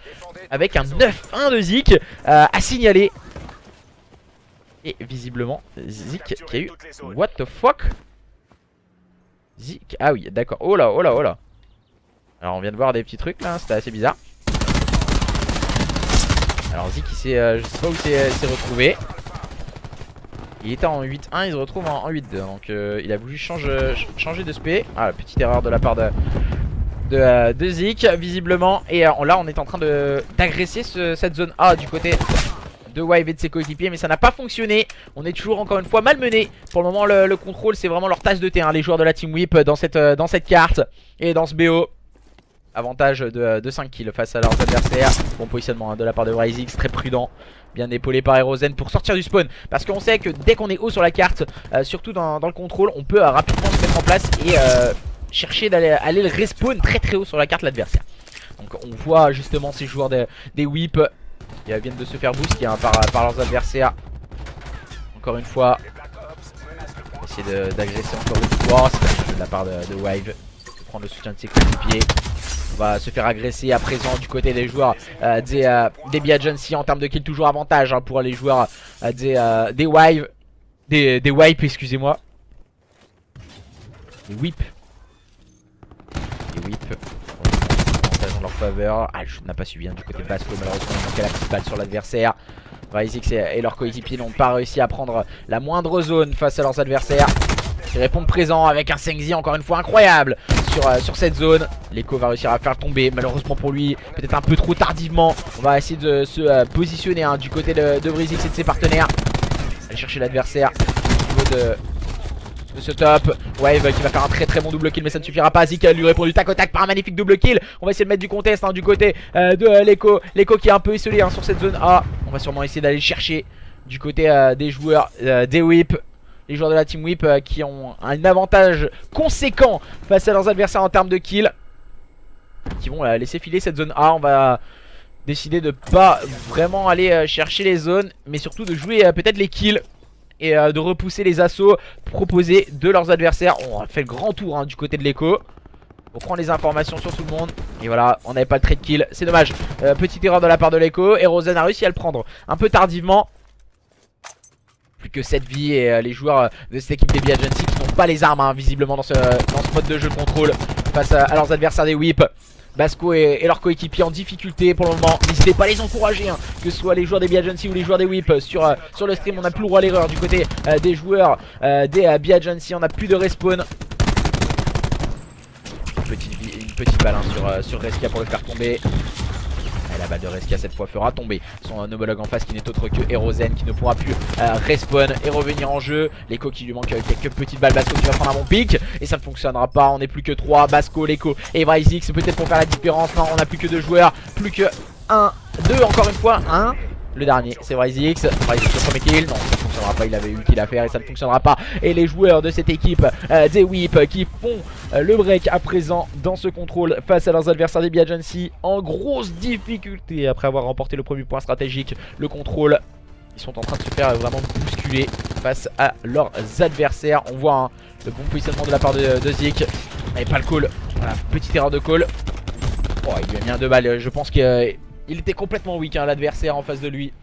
avec un 9-1 de Zik à signaler. Et visiblement Zik qui a eu what the fuck. Zik, ah oui d'accord, oh là. Alors on vient de voir des petits trucs là, c'était assez bizarre. Alors Zik il s'est, je sais pas où s'est retrouvé. Il était en 8-1, il se retrouve en 8-2. Donc il a voulu changer de spé. Ah, la petite erreur de la part de Zik visiblement. Et là on est en train d'agresser cette zone A du côté de Wive et de ses coéquipiers. Mais ça n'a pas fonctionné. On est toujours encore une fois malmené. Pour le moment le contrôle c'est vraiment leur tasse de thé hein, les joueurs de la Team Whip dans cette carte et dans ce BO. Avantage de 5 kills face à leurs adversaires. Bon positionnement hein, de la part de Bryzix, très prudent. Bien épaulé par Erozen pour sortir du spawn. Parce qu'on sait que dès qu'on est haut sur la carte, surtout dans le contrôle, on peut rapidement se mettre en place et chercher d'aller le respawn très haut sur la carte l'adversaire. Donc on voit justement ces joueurs des whips qui viennent de se faire boost hein, par leurs adversaires. Encore une fois, essayer d'agresser encore une fois. C'est de la part de Wive. Prendre le soutien de ses coéquipiers. On va se faire agresser à présent du côté des joueurs des Biagency en termes de kills, toujours avantage hein, pour les joueurs des Wive. Des Wipe, excusez-moi. Des Whip. Des Whip. Avantage en leur faveur. Ah, je n'ai pas suivi hein, du côté de Basco, malheureusement il manquait la petite balle sur l'adversaire. Bryzix et leurs coéquipiers n'ont pas réussi à prendre la moindre zone face à leurs adversaires. Ils répondent présent avec un Sengzi encore une fois incroyable sur cette zone. L'Echo va réussir à faire tomber malheureusement pour lui, peut-être un peu trop tardivement. On va essayer de se positionner hein, du côté de Bryzix et de ses partenaires. Aller chercher l'adversaire au niveau de ce top. Wave qui va faire un très bon double kill mais ça ne suffira pas. Zik lui répond du tac au tac par un magnifique double kill. On va essayer de mettre du contest hein, du côté de l'Echo. L'Echo qui est un peu isolé hein, sur cette zone A. On va sûrement essayer d'aller chercher du côté des joueurs des Whip. Les joueurs de la Team Whip qui ont un avantage conséquent face à leurs adversaires en termes de kills. Qui vont laisser filer cette zone A. On va décider de pas vraiment aller chercher les zones, mais surtout de jouer peut-être les kills. Et de repousser les assauts proposés de leurs adversaires. On a fait le grand tour hein, du côté de l'Echo. On prend les informations sur tout le monde. Et voilà, on n'avait pas le trade kill, c'est dommage. Petite erreur de la part de l'Echo. Erozen a réussi à le prendre un peu tardivement. Plus que 7 vies et les joueurs de cette équipe des Biagency qui n'ont pas les armes hein, visiblement dans ce mode de jeu de contrôle face à leurs adversaires des Whip. Basco et leurs coéquipiers en difficulté pour le moment. N'hésitez pas à les encourager hein, que ce soit les joueurs des Biagency ou les joueurs des Whip sur le stream. On n'a plus le droit à l'erreur du côté des joueurs des Biagency. On n'a plus de respawn. Une petite balle hein, sur Reskia pour le faire tomber. Et la balle de Reskia cette fois fera tomber son homologue en face qui n'est autre que Erozen qui ne pourra plus respawn et revenir en jeu. L'Echo qui lui manque quelques petites balles. Basco qui va prendre un bon pic et ça ne fonctionnera pas. On n'est plus que 3. Basco, l'Echo et Bryzix peut-être pour faire la différence. Non, on n'a plus que 2 joueurs. Plus que 1, 2 encore une fois. 1. Le dernier c'est Bryzix. Bryzix le premier kill. Non, ça ne fonctionnera pas. Il avait eu le kill à faire et ça ne fonctionnera pas. Et les joueurs de cette équipe des Whip qui font le break à présent dans ce contrôle face à leurs adversaires des Biagency en grosse difficulté après avoir remporté le premier point stratégique. Le contrôle, ils sont en train de se faire vraiment bousculer face à leurs adversaires. On voit hein, le bon positionnement de la part de Zik. Et pas le call. Voilà, petite erreur de call. Oh, il lui a mis un 2 balles. Je pense qu'il était complètement weak hein, l'adversaire en face de lui.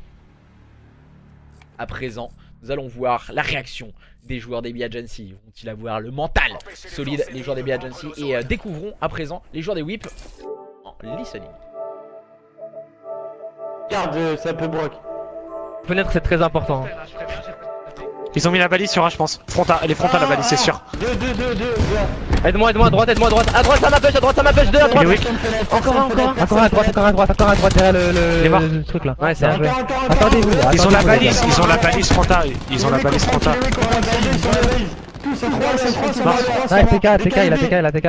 À présent, nous allons voir la réaction des joueurs des Biagency. Vont-ils avoir le mental solide, les joueurs des Biagency, et découvrons à présent les joueurs des Whip en listening. Regarde, ça peut broc. Fenêtre c'est très important. Ils ont mis la balise sur A je pense. Elle est frontale la balise c'est sûr. 2. Aide-moi à droite, à droite ça m'appelle, 2 à droite. Encore un à droite derrière le truc là. Ouais c'est un joueur. Attendez-vous. Ils ont la balise frontale. Ils ont la balise frontale. Ouais TK, il a TK.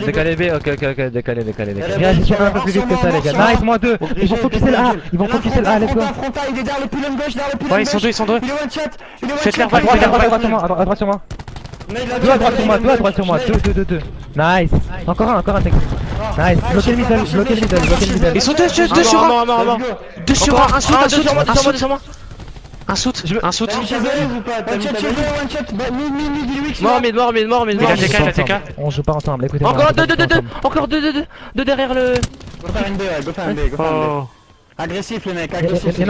Décalé B, ok, décalé. Réagissez un peu plus vite que ça les gars. Nice, moins 2. Ils vont focuser le A, let's go. Ouais ils sont deux. Faites l'air à droite sur moi. 2 à droite sur moi, 2. Nice. Encore un texte. Nice, bloquez le middle, bloquez le middle, bloquez le middle. Ils sont deux sur un. Deux sur un, un shoot, un shoot, un shoot. Un shoot, un shoot. Mort, mid. Il a TK, il a TK. On joue pas ensemble, écoutez. Encore deux derrière le. Oh. Agressif les mecs, Y'en agressif. a,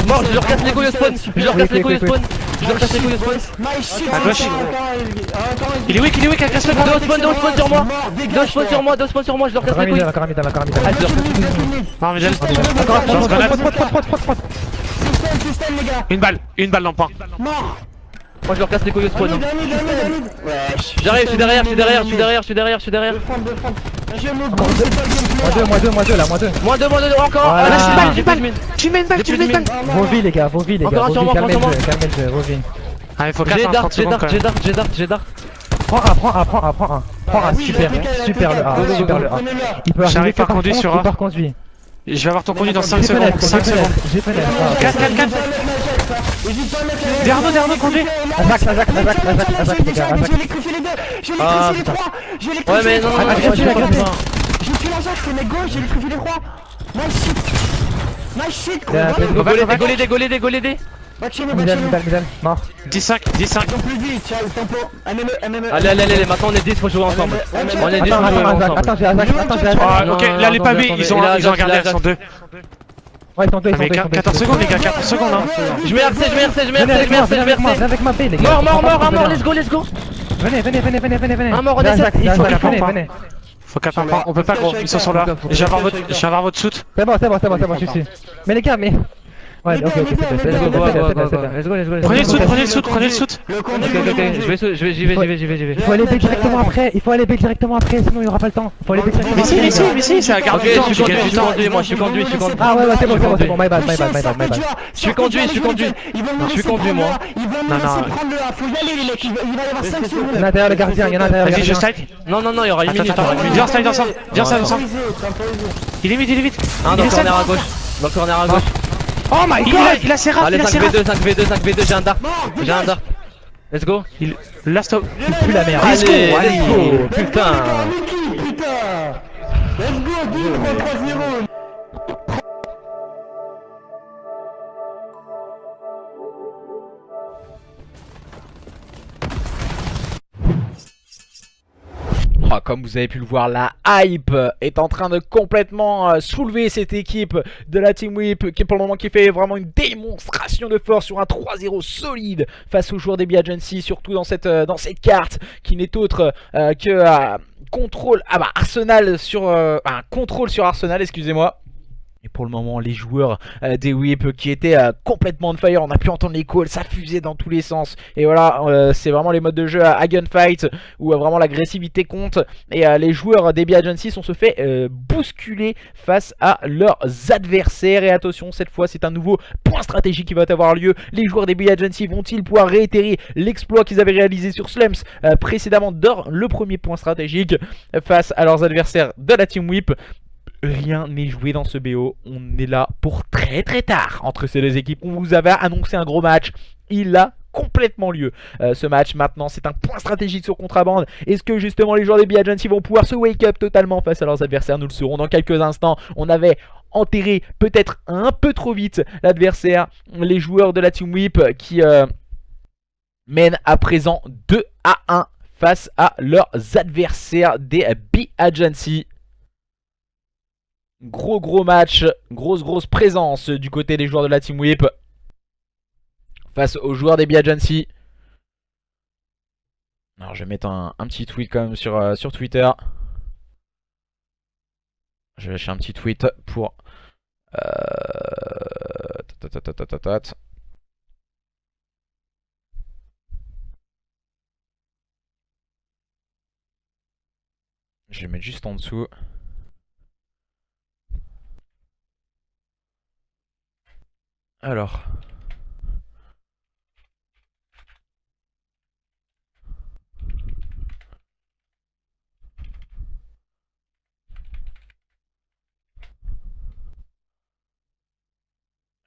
Mort, je leur casse les couilles au spawn. Je leur casse les couilles au spawn. À gauche. Il est weak, agresse le Deux spawn sur moi. Deux spawn sur moi, je leur casse les couilles. encore un middle. Non, mais une balle dans le point. Moi je leur casse les couilles au spawn. J'arrive, je suis derrière. Moins deux là, moins deux. Moins deux, encore. Voilà. Ah, j'ai pas de mine. Tu mets une balle. Vos vies les gars, Encore un sur moi, calmez le jeu, vos vies. Ah, il faut J'ai 4 dart, 30 secondes quand même. j'ai dart. Prends un, super le A. Il peut J'arrive arriver par par conduit contre, sur il A. part conduit. Je vais avoir ton conduit dans 5 J'ai secondes. fenêtre, 5 secondes. j'ai fenêtre. 4. Derno, conduit. Azak, les gars, Azak. Ah, ouais, mais non, Agressif. Dégolé. Middle, mort. 10-5. Allez, maintenant on est 10, faut jouer ensemble. On est 10, faut jouer ensemble. Attends, j'ai Azak. Ah, Non, ok, non, là les attendez, pavés, attendez. ils ont un gardien, ils sont 2. Ouais, ils sont deux, Ah, mais 14 secondes, les gars, 14 secondes. Hein. Je mets RC. Viens avec moi, B, les gars. Mort, let's go. Venez. Un mort, on est Azak, sept, il faut Azak, qu'on prenne. venez. Faut qu'à pas, on peut pas gros, ils sont sur là. Je viens voir votre shoot. C'est bon, je suis. Mais les gars, mais. Ouais, ok, c'est bon. Prenez le shoot. J'y vais. Il faut aller B directement après, sinon il y aura pas le temps. Faut aller B directement après. Mais si, c'est la garde Ok, du temps, je tu gagnes du temps. suis conduit. Ah ouais, c'est bon, my bad. Je suis conduit. Je suis conduit, moi. Non. Il y en a derrière le gardien, Vas-y, je slide. Non, il y aura une minute. Viens, slide ensemble. Il est vite. Un dans le corner à gauche. Oh my god, il a ses rafs, Allez, 5v2, j'ai un dart. Let's go. Là, stop. Plus la merde. Allez, let's go. Putain. Comme vous avez pu le voir, la hype est en train de complètement soulever cette équipe de la Team Whip qui pour le moment qui fait vraiment une démonstration de force sur un 3-0 solide face aux joueurs des Agency, surtout dans cette carte qui n'est autre que contrôle Arsenal sur contrôle sur Arsenal, excusez-moi. Et pour le moment, les joueurs des Whip qui étaient complètement on fire, on a pu entendre les calls, ça fusait dans tous les sens. Et voilà, c'est vraiment les modes de jeu à gunfight où vraiment l'agressivité compte. Et les joueurs des Agency sont se fait bousculer face à leurs adversaires. Et attention, cette fois, c'est un nouveau point stratégique qui va avoir lieu. Les joueurs des Agency vont-ils pouvoir réitérer l'exploit qu'ils avaient réalisé sur Slums précédemment dans le premier point stratégique face à leurs adversaires de la Team Whip? Rien n'est joué dans ce BO, on est là pour très tard entre ces deux équipes. On vous avait annoncé un gros match, il a complètement lieu ce match. Maintenant c'est un point stratégique sur Contraband. Est-ce que justement les joueurs des Agency vont pouvoir se wake up totalement face à leurs adversaires? Nous le saurons dans quelques instants. On avait enterré peut-être un peu trop vite l'adversaire, les joueurs de la Team Whip qui mènent à présent 2-1 face à leurs adversaires des Agency. Gros match, grosse présence du côté des joueurs de la Team Whip face aux joueurs des Agency. Alors je vais mettre un petit tweet quand même sur Twitter. Je vais lâcher un petit tweet pour... Je vais mettre juste en dessous. Alors,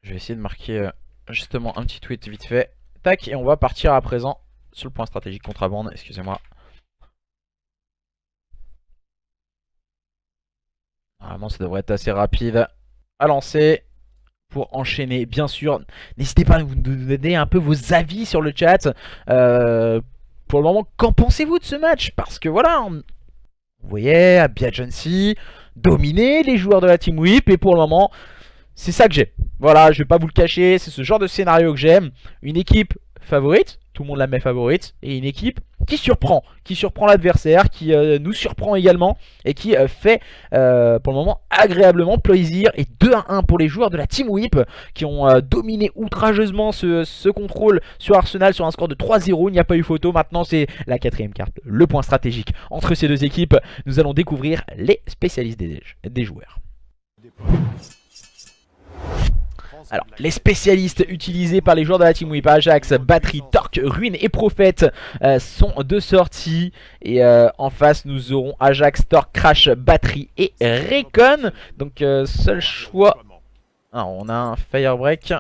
je vais essayer de marquer justement un petit tweet vite fait. Tac, et on va partir à présent sur le point stratégique Contraband, excusez-moi. Normalement ça devrait être assez rapide à lancer pour enchaîner bien sûr. N'hésitez pas à nous donner un peu vos avis sur le chat. Pour le moment, qu'en pensez-vous de ce match? Parce que voilà, vous voyez, Abia Agency dominer les joueurs de la Team Whip et pour le moment, c'est ça que j'aime. Voilà, je vais pas vous le cacher, c'est ce genre de scénario que j'aime. Une équipe favorite, tout le monde la met favorite, et une équipe qui surprend l'adversaire, qui nous surprend également, et qui fait pour le moment agréablement plaisir. Et 2-1 pour les joueurs de la Team Whip, qui ont dominé outrageusement ce contrôle sur Arsenal sur un score de 3-0, il n'y a pas eu photo. Maintenant c'est la 4ème carte, le point stratégique entre ces deux équipes. Nous allons découvrir les spécialistes des joueurs. Alors, les spécialistes utilisés par les joueurs de la Team Whip, Ajax, Battery, Torque, Ruine et Prophète sont de sortie. Et en face, nous aurons Ajax, Torque, Crash, Battery et Recon. Donc, seul choix. Alors, on a un Firebreak.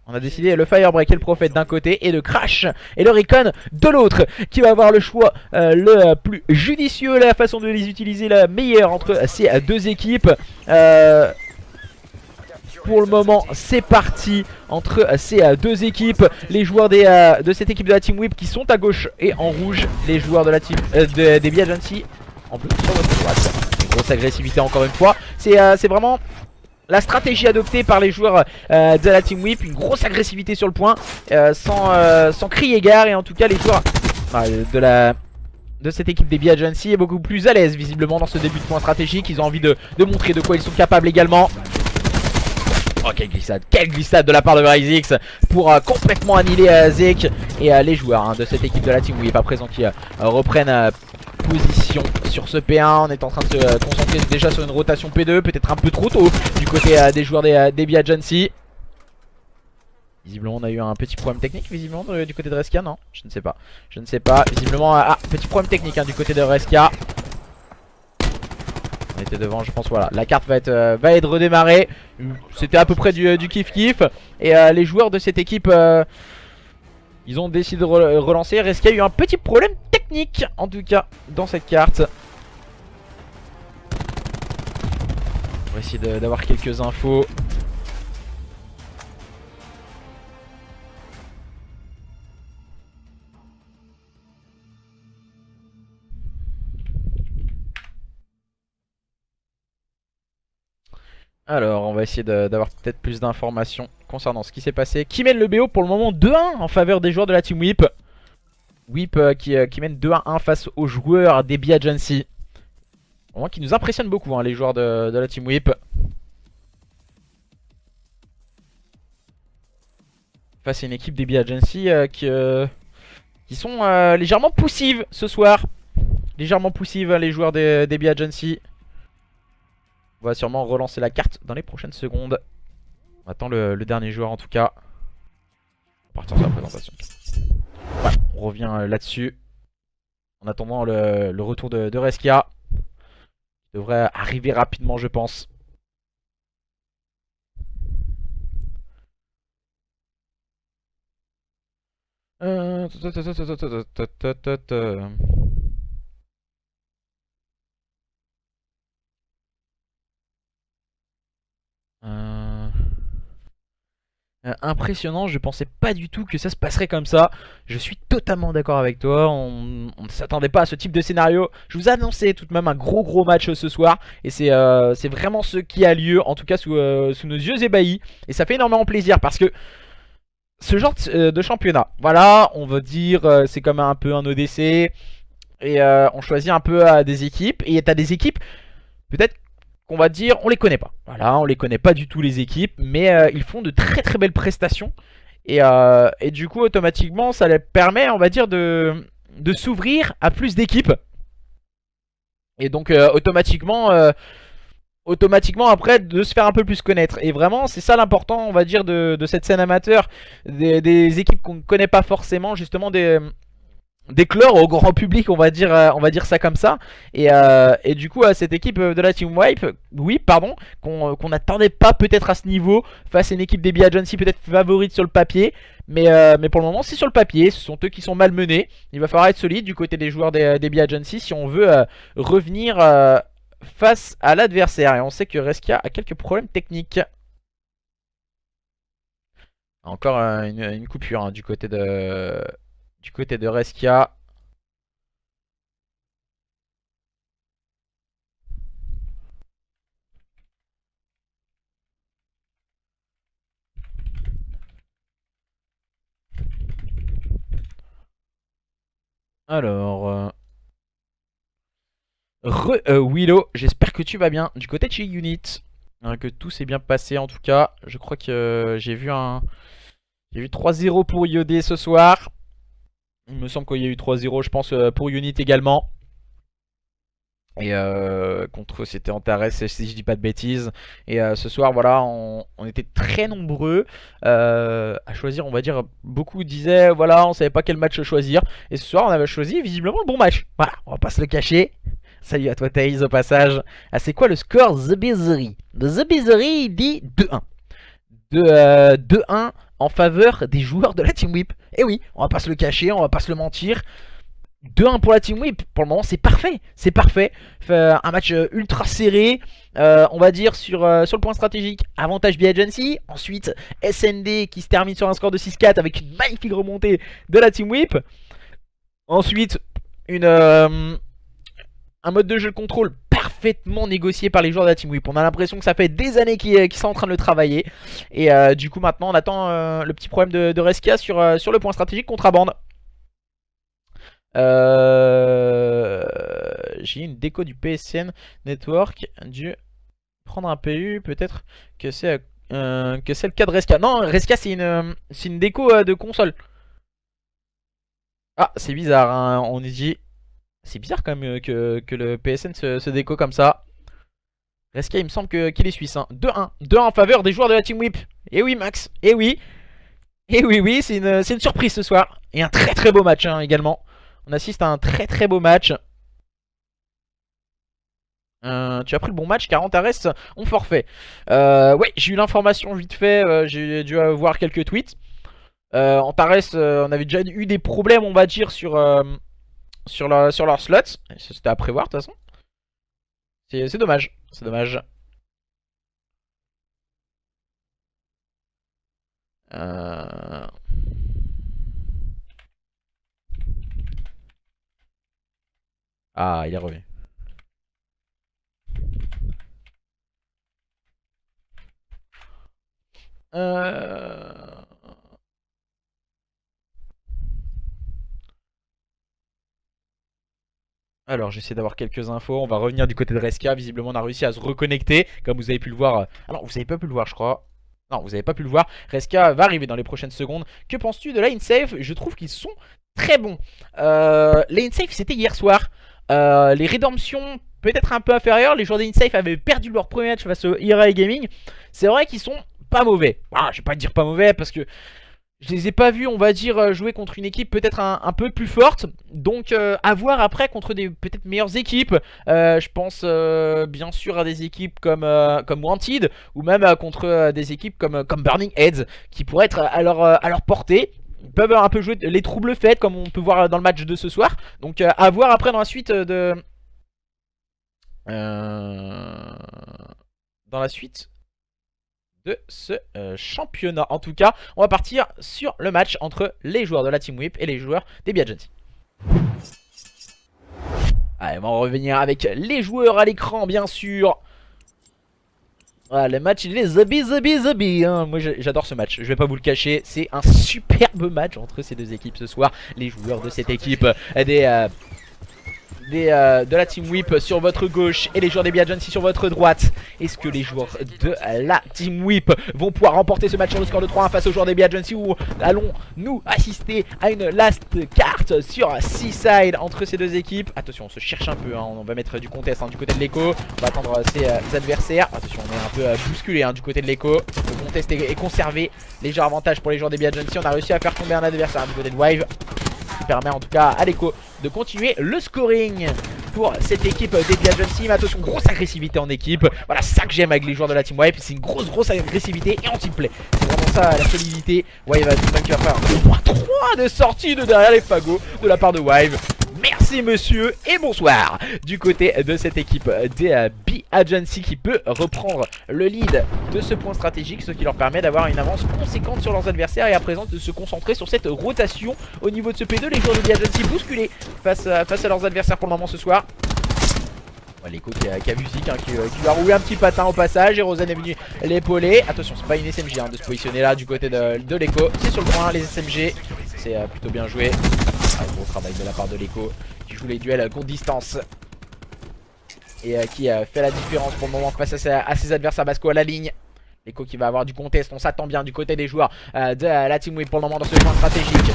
On a décidé le Firebreak et le Prophète d'un côté et de Crash et le Recon de l'autre, qui va avoir le choix le plus judicieux, la façon de les utiliser la meilleure entre ces deux équipes. Pour le moment, c'est parti entre ces deux équipes. Les joueurs de cette équipe de la Team Whip qui sont à gauche et en rouge. Les joueurs de la team des Abia Agency en bleu sur votre droite. Une grosse agressivité encore une fois. C'est vraiment la stratégie adoptée par les joueurs de la Team Whip. Une grosse agressivité sur le point, sans crier gare. Et en tout cas, les joueurs de cette équipe des Abia Agency est beaucoup plus à l'aise visiblement dans ce début de point stratégique. Ils ont envie de montrer de quoi ils sont capables également. Oh, quelle glissade de la part de Ryzix pour complètement annihiler Zeke et les joueurs de cette équipe de la Team Whip à présent qui reprennent position sur ce P1. On est en train de se concentrer déjà sur une rotation P2, peut-être un peu trop tôt du côté des joueurs des Abia Agency. Visiblement on a eu un petit problème technique visiblement du côté de Reskia, non? Je ne sais pas, visiblement petit problème technique du côté de Reskia. On était devant, je pense, voilà, la carte va être redémarrée. C'était à peu près du kiff-kiff. Et les joueurs de cette équipe, ils ont décidé de relancer. Reskia a eu un petit problème technique, en tout cas, dans cette carte. On va essayer d'avoir quelques infos. Alors, on va essayer d'avoir peut-être plus d'informations concernant ce qui s'est passé. Qui mène le BO pour le moment 2-1 en faveur des joueurs de la Team Whip. Whip qui mène 2-1 face aux joueurs des Abia Agency. Vraiment qui nous impressionne beaucoup, les joueurs de la Team Whip. Face à une équipe des Abia Agency qui sont légèrement poussives ce soir. Légèrement poussives les joueurs des Abia Agency. On va sûrement relancer la carte dans les prochaines secondes. On attend le dernier joueur en tout cas. On va partir sur la présentation. Voilà, on revient là-dessus. En attendant le retour de Reskia. Il devrait arriver rapidement je pense. Impressionnant, je pensais pas du tout que ça se passerait comme ça. Je suis totalement d'accord avec toi. On ne s'attendait pas à ce type de scénario. Je vous ai annoncé tout de même un gros match ce soir. Et c'est vraiment ce qui a lieu, en tout cas sous nos yeux ébahis. Et ça fait énormément plaisir parce que ce genre de championnat, voilà, on va dire c'est comme un peu un ODC. Et on choisit un peu des équipes. Et t'as des équipes, peut-être qu'on va dire, on les connaît pas. Voilà, on les connaît pas du tout les équipes, mais ils font de très belles prestations. Et du coup, automatiquement, ça leur permet, on va dire, de s'ouvrir à plus d'équipes. Et donc, automatiquement après, de se faire un peu plus connaître. Et vraiment, c'est ça l'important, on va dire, de cette scène amateur. Des équipes qu'on ne connaît pas forcément, justement, d'éclore au grand public, on va dire ça comme ça. Et du coup cette équipe de la Team Whip, qu'on n'attendait pas peut-être à ce niveau face à une équipe des Abia Agency peut-être favorite sur le papier, mais pour le moment c'est sur le papier, ce sont eux qui sont malmenés. Il va falloir être solide du côté des joueurs des Abia Agency si on veut revenir face à l'adversaire. Et on sait que Reskia a quelques problèmes techniques. Encore une coupure hein, du côté de Reskia. Alors, Willow, j'espère que tu vas bien. Du côté de chez Unit, que tout s'est bien passé en tout cas. Je crois que j'ai vu 3-0 pour IOD ce soir. Il me semble qu'il y a eu 3-0 je pense pour Unit également. Et contre c'était Antares si je dis pas de bêtises. Et ce soir voilà on était très nombreux à choisir, on va dire. Beaucoup disaient voilà on savait pas quel match choisir. Et ce soir on avait choisi visiblement le bon match. Voilà, on va pas se le cacher. Salut à toi Thaïs au passage. Ah c'est quoi le score The Bizzery? The Bizzery dit 2-1. 2-1 en faveur des joueurs de la Team Whip. Et oui, on va pas se le cacher, on va pas se le mentir. 2-1 pour la Team Whip, pour le moment c'est parfait, c'est parfait. Un match ultra serré, on va dire sur le point stratégique, avantage B-Agency. Ensuite SND qui se termine sur un score de 6-4 avec une magnifique remontée de la Team Whip. Ensuite un mode de jeu de contrôle parfaitement négocié par les joueurs de la Team Whip. On a l'impression que ça fait des années qu'ils sont en train de le travailler. Et du coup maintenant on attend le petit problème de Reskia sur le point stratégique contrabande. J'ai une déco du PSN Network, dû prendre un PU, peut-être que c'est le cas de Reskia. Non, Reskia c'est une déco de console. Ah c'est bizarre hein, on dit. C'est bizarre quand même que le PSN se déco comme ça. Reskia il me semble qu'il est suisse hein. 2-1 en faveur des joueurs de la Team Whip. Et oui Max, et oui. Et oui c'est une surprise ce soir. Et un très très beau match hein, également. On assiste à un très très beau match. Tu as pris le bon match car Antares on forfait. Ouais, j'ai eu l'information vite fait. J'ai dû voir quelques tweets. Antares, on avait déjà eu des problèmes, on va dire, sur leur slots. C'était à prévoir de toute façon. C'est dommage. C'est dommage. Ah, il est revenu. Alors j'essaie d'avoir quelques infos. On va revenir du côté de Reskia. Visiblement on a réussi à se reconnecter. Comme vous avez pu le voir. Alors vous avez pas pu le voir je crois. Non vous avez pas pu le voir. Reskia va arriver dans les prochaines secondes. Que penses-tu de l'Insave? Je trouve qu'ils sont très bons. L'Insave c'était hier soir. Les rédemptions peut-être un peu inférieures. Les joueurs d'Insafe avaient perdu leur premier match face au IRA Gaming. C'est vrai qu'ils sont pas mauvais. Ah, je vais pas dire pas mauvais parce que je les ai pas vus, on va dire, jouer contre une équipe peut-être un peu plus forte. Donc à voir après contre des peut-être meilleures équipes. Je pense bien sûr à des équipes comme Wanted. Ou même contre des équipes comme Burning Heads qui pourraient être à leur portée. Ils peuvent un peu jouer les troubles faits comme on peut voir dans le match de ce soir. Donc à voir après dans la suite de... dans la suite de ce championnat. En tout cas, on va partir sur le match entre les joueurs de la Team Whip et les joueurs des B-Agency. Allez, on va revenir avec les joueurs à l'écran, bien sûr. Voilà, le match il est zabi hein. Moi j'adore ce match, je vais pas vous le cacher. C'est un superbe match entre ces deux équipes ce soir. Les joueurs de cette équipe de la Team Whip sur votre gauche et les joueurs des B-Agency sur votre droite. Est-ce que les joueurs de la Team Whip vont pouvoir remporter ce match sur le score de 3-1 face aux joueurs des B-Agency, ou allons-nous assister à une last carte sur Seaside entre ces deux équipes? Attention, on se cherche un peu, hein. On va mettre du contest hein, du côté de l'écho. On va attendre ses adversaires. Attention, on est un peu bousculé hein, du côté de l'écho. Le contest est conservé. Léger avantage pour les joueurs des B-Agency. On a réussi à faire tomber un adversaire hein, du côté de Wave, qui permet en tout cas à l'écho de continuer le scoring pour cette équipe des B-Agency. Mais attention, grosse agressivité en équipe. Voilà, ça que j'aime avec les joueurs de la Team Wave. C'est une grosse agressivité et anti-play. C'est vraiment ça la solidité. Wave tout de même qui va faire 3 de sortie de derrière les fagots de la part de Wave. merci monsieur et bonsoir du côté de cette équipe des B-Agency qui peut reprendre le lead de ce point stratégique, ce qui leur permet d'avoir une avance conséquente sur leurs adversaires et à présent de se concentrer sur cette rotation au niveau de ce P2. Les joueurs de B-Agency bousculés face à leurs adversaires pour le moment ce soir. L'Echo qui a vu Zik qui lui a roulé un petit patin au passage et Rosen est venu l'épauler. Attention, c'est pas une SMG de se positionner là du côté de l'Echo. C'est sur le point, les SMG, c'est plutôt bien joué. Gros travail de la part de l'Echo qui joue les duels à courte distance et qui fait la différence pour le moment face à ses adversaires. Basco à la ligne. L'Echo qui va avoir du contest, on s'attend bien du côté des joueurs de la Team Whip pour le moment dans ce point stratégique.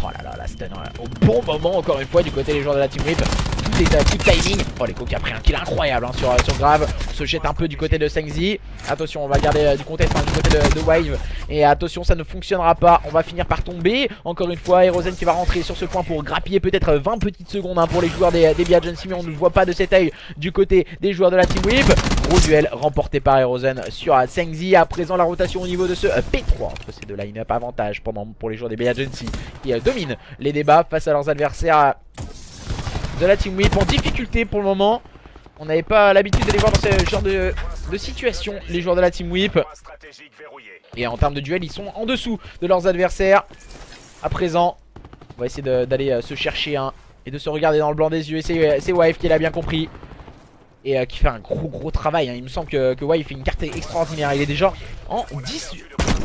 Oh là là, la stun au bon moment encore une fois du côté des joueurs de la Team Whip. Tout timing. Oh, l'Echo qui a pris un kill incroyable sur Grave. On se jette un peu du côté de Sengzi. Attention, on va garder du contest du côté de Wave. Et attention, ça ne fonctionnera pas. On va finir par tomber. Encore une fois, Erozen qui va rentrer sur ce point pour grappiller peut-être 20 petites secondes pour les joueurs des B-Agency. Mais on ne voit pas de cet œil du côté des joueurs de la Team Whip. Gros duel remporté par Erozen sur Sengzi. À présent, la rotation au niveau de ce P3 entre ces deux line-up. Avantage pour les joueurs des B-Agency qui dominent les débats face à leurs adversaires de la Team Whip en difficulté pour le moment. On n'avait pas l'habitude de les voir dans ce genre de situation, les joueurs de la Team Whip. Et en termes de duel, ils sont en dessous de leurs adversaires. À présent, on va essayer d'aller se chercher et de se regarder dans le blanc des yeux. Et c'est Wave qui l'a bien compris. Et qui fait un gros travail. Il me semble que Wave fait une carte extraordinaire. Il est déjà en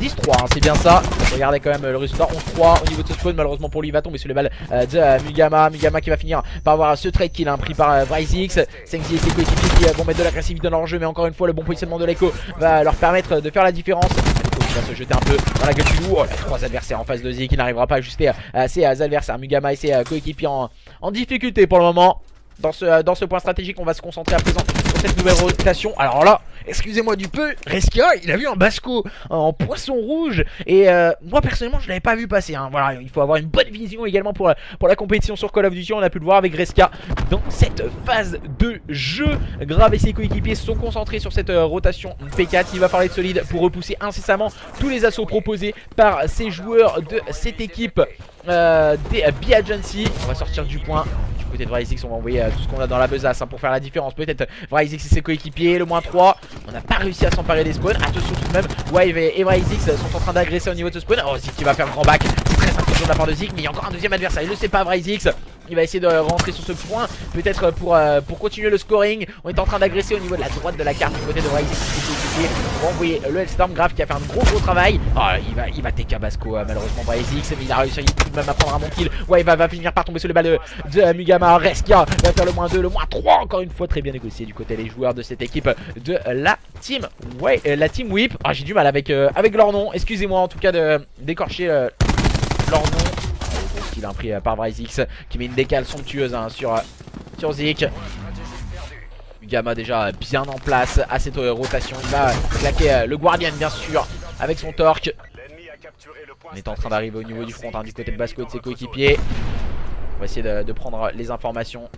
10-3, c'est bien ça. Regardez quand même le résultat, 11-3 au niveau de ce spawn. Malheureusement pour lui, il va tomber sur les balles de Mugama. Mugama qui va finir par avoir ce trade kill pris par Vryzix. Sengzi et ses coéquipiers qui vont mettre de l'agressivité dans leur jeu. Mais encore une fois, le bon positionnement de l'Echo va leur permettre de faire la différence. L'Echo qui va se jeter un peu dans la gueule du loup. Oh, là, 3 adversaires en face de Zik qui n'arrivera pas à ajuster ses adversaires. Mugama et ses coéquipiers en difficulté pour le moment. Dans ce point stratégique, on va se concentrer à présent sur cette nouvelle rotation. Alors là, excusez-moi du peu, Reskia, il a vu un Basco en poisson rouge. Et moi personnellement, je l'avais pas vu passer. Voilà, il faut avoir une bonne vision également pour la compétition sur Call of Duty. On a pu le voir avec Reskia dans cette phase de jeu. Grave et ses coéquipiers sont concentrés sur cette rotation P4. Il va falloir être solide pour repousser incessamment tous les assauts proposés par ces joueurs de cette équipe des B-Agency. On va sortir du point. Côté de Vryzix, on va envoyer tout ce qu'on a dans la besace pour faire la différence. Peut-être Vryzix et ses coéquipiers, le -3. On n'a pas réussi à s'emparer des spawns. Attention tout de même, Wave et Vryzix sont en train d'agresser au niveau de ce spawn. Oh, Zik qui va faire le grand back. C'est très intelligent de la part de Zik, mais il y a encore un deuxième adversaire. Il ne le sait pas, Vryzix. Il va essayer de rentrer sur ce point, peut-être pour continuer le scoring. On est en train d'agresser au niveau de la droite de la carte du côté de Vryzix. On va envoyer le Hellstorm. Grave qui a fait un gros travail. Oh, il va TK Basco malheureusement Vryzix, mais il a réussi tout de même à prendre un bon kill. Wave va finir par tomber sur les balles de Mugama. Reskia va faire le -2, le -3. Encore une fois, très bien négocié du côté des joueurs de cette équipe de la Team Whip. Oh, j'ai du mal avec leur nom. Excusez-moi en tout cas d'écorcher leur nom. Il a pris par Vryzix qui met une décale somptueuse sur Zik. Mugama déjà bien en place à cette rotation. Il va claquer le Guardian bien sûr avec son torque. On est en train d'arriver au niveau du front du côté de Basco et de ses coéquipiers. On va essayer de prendre les informations.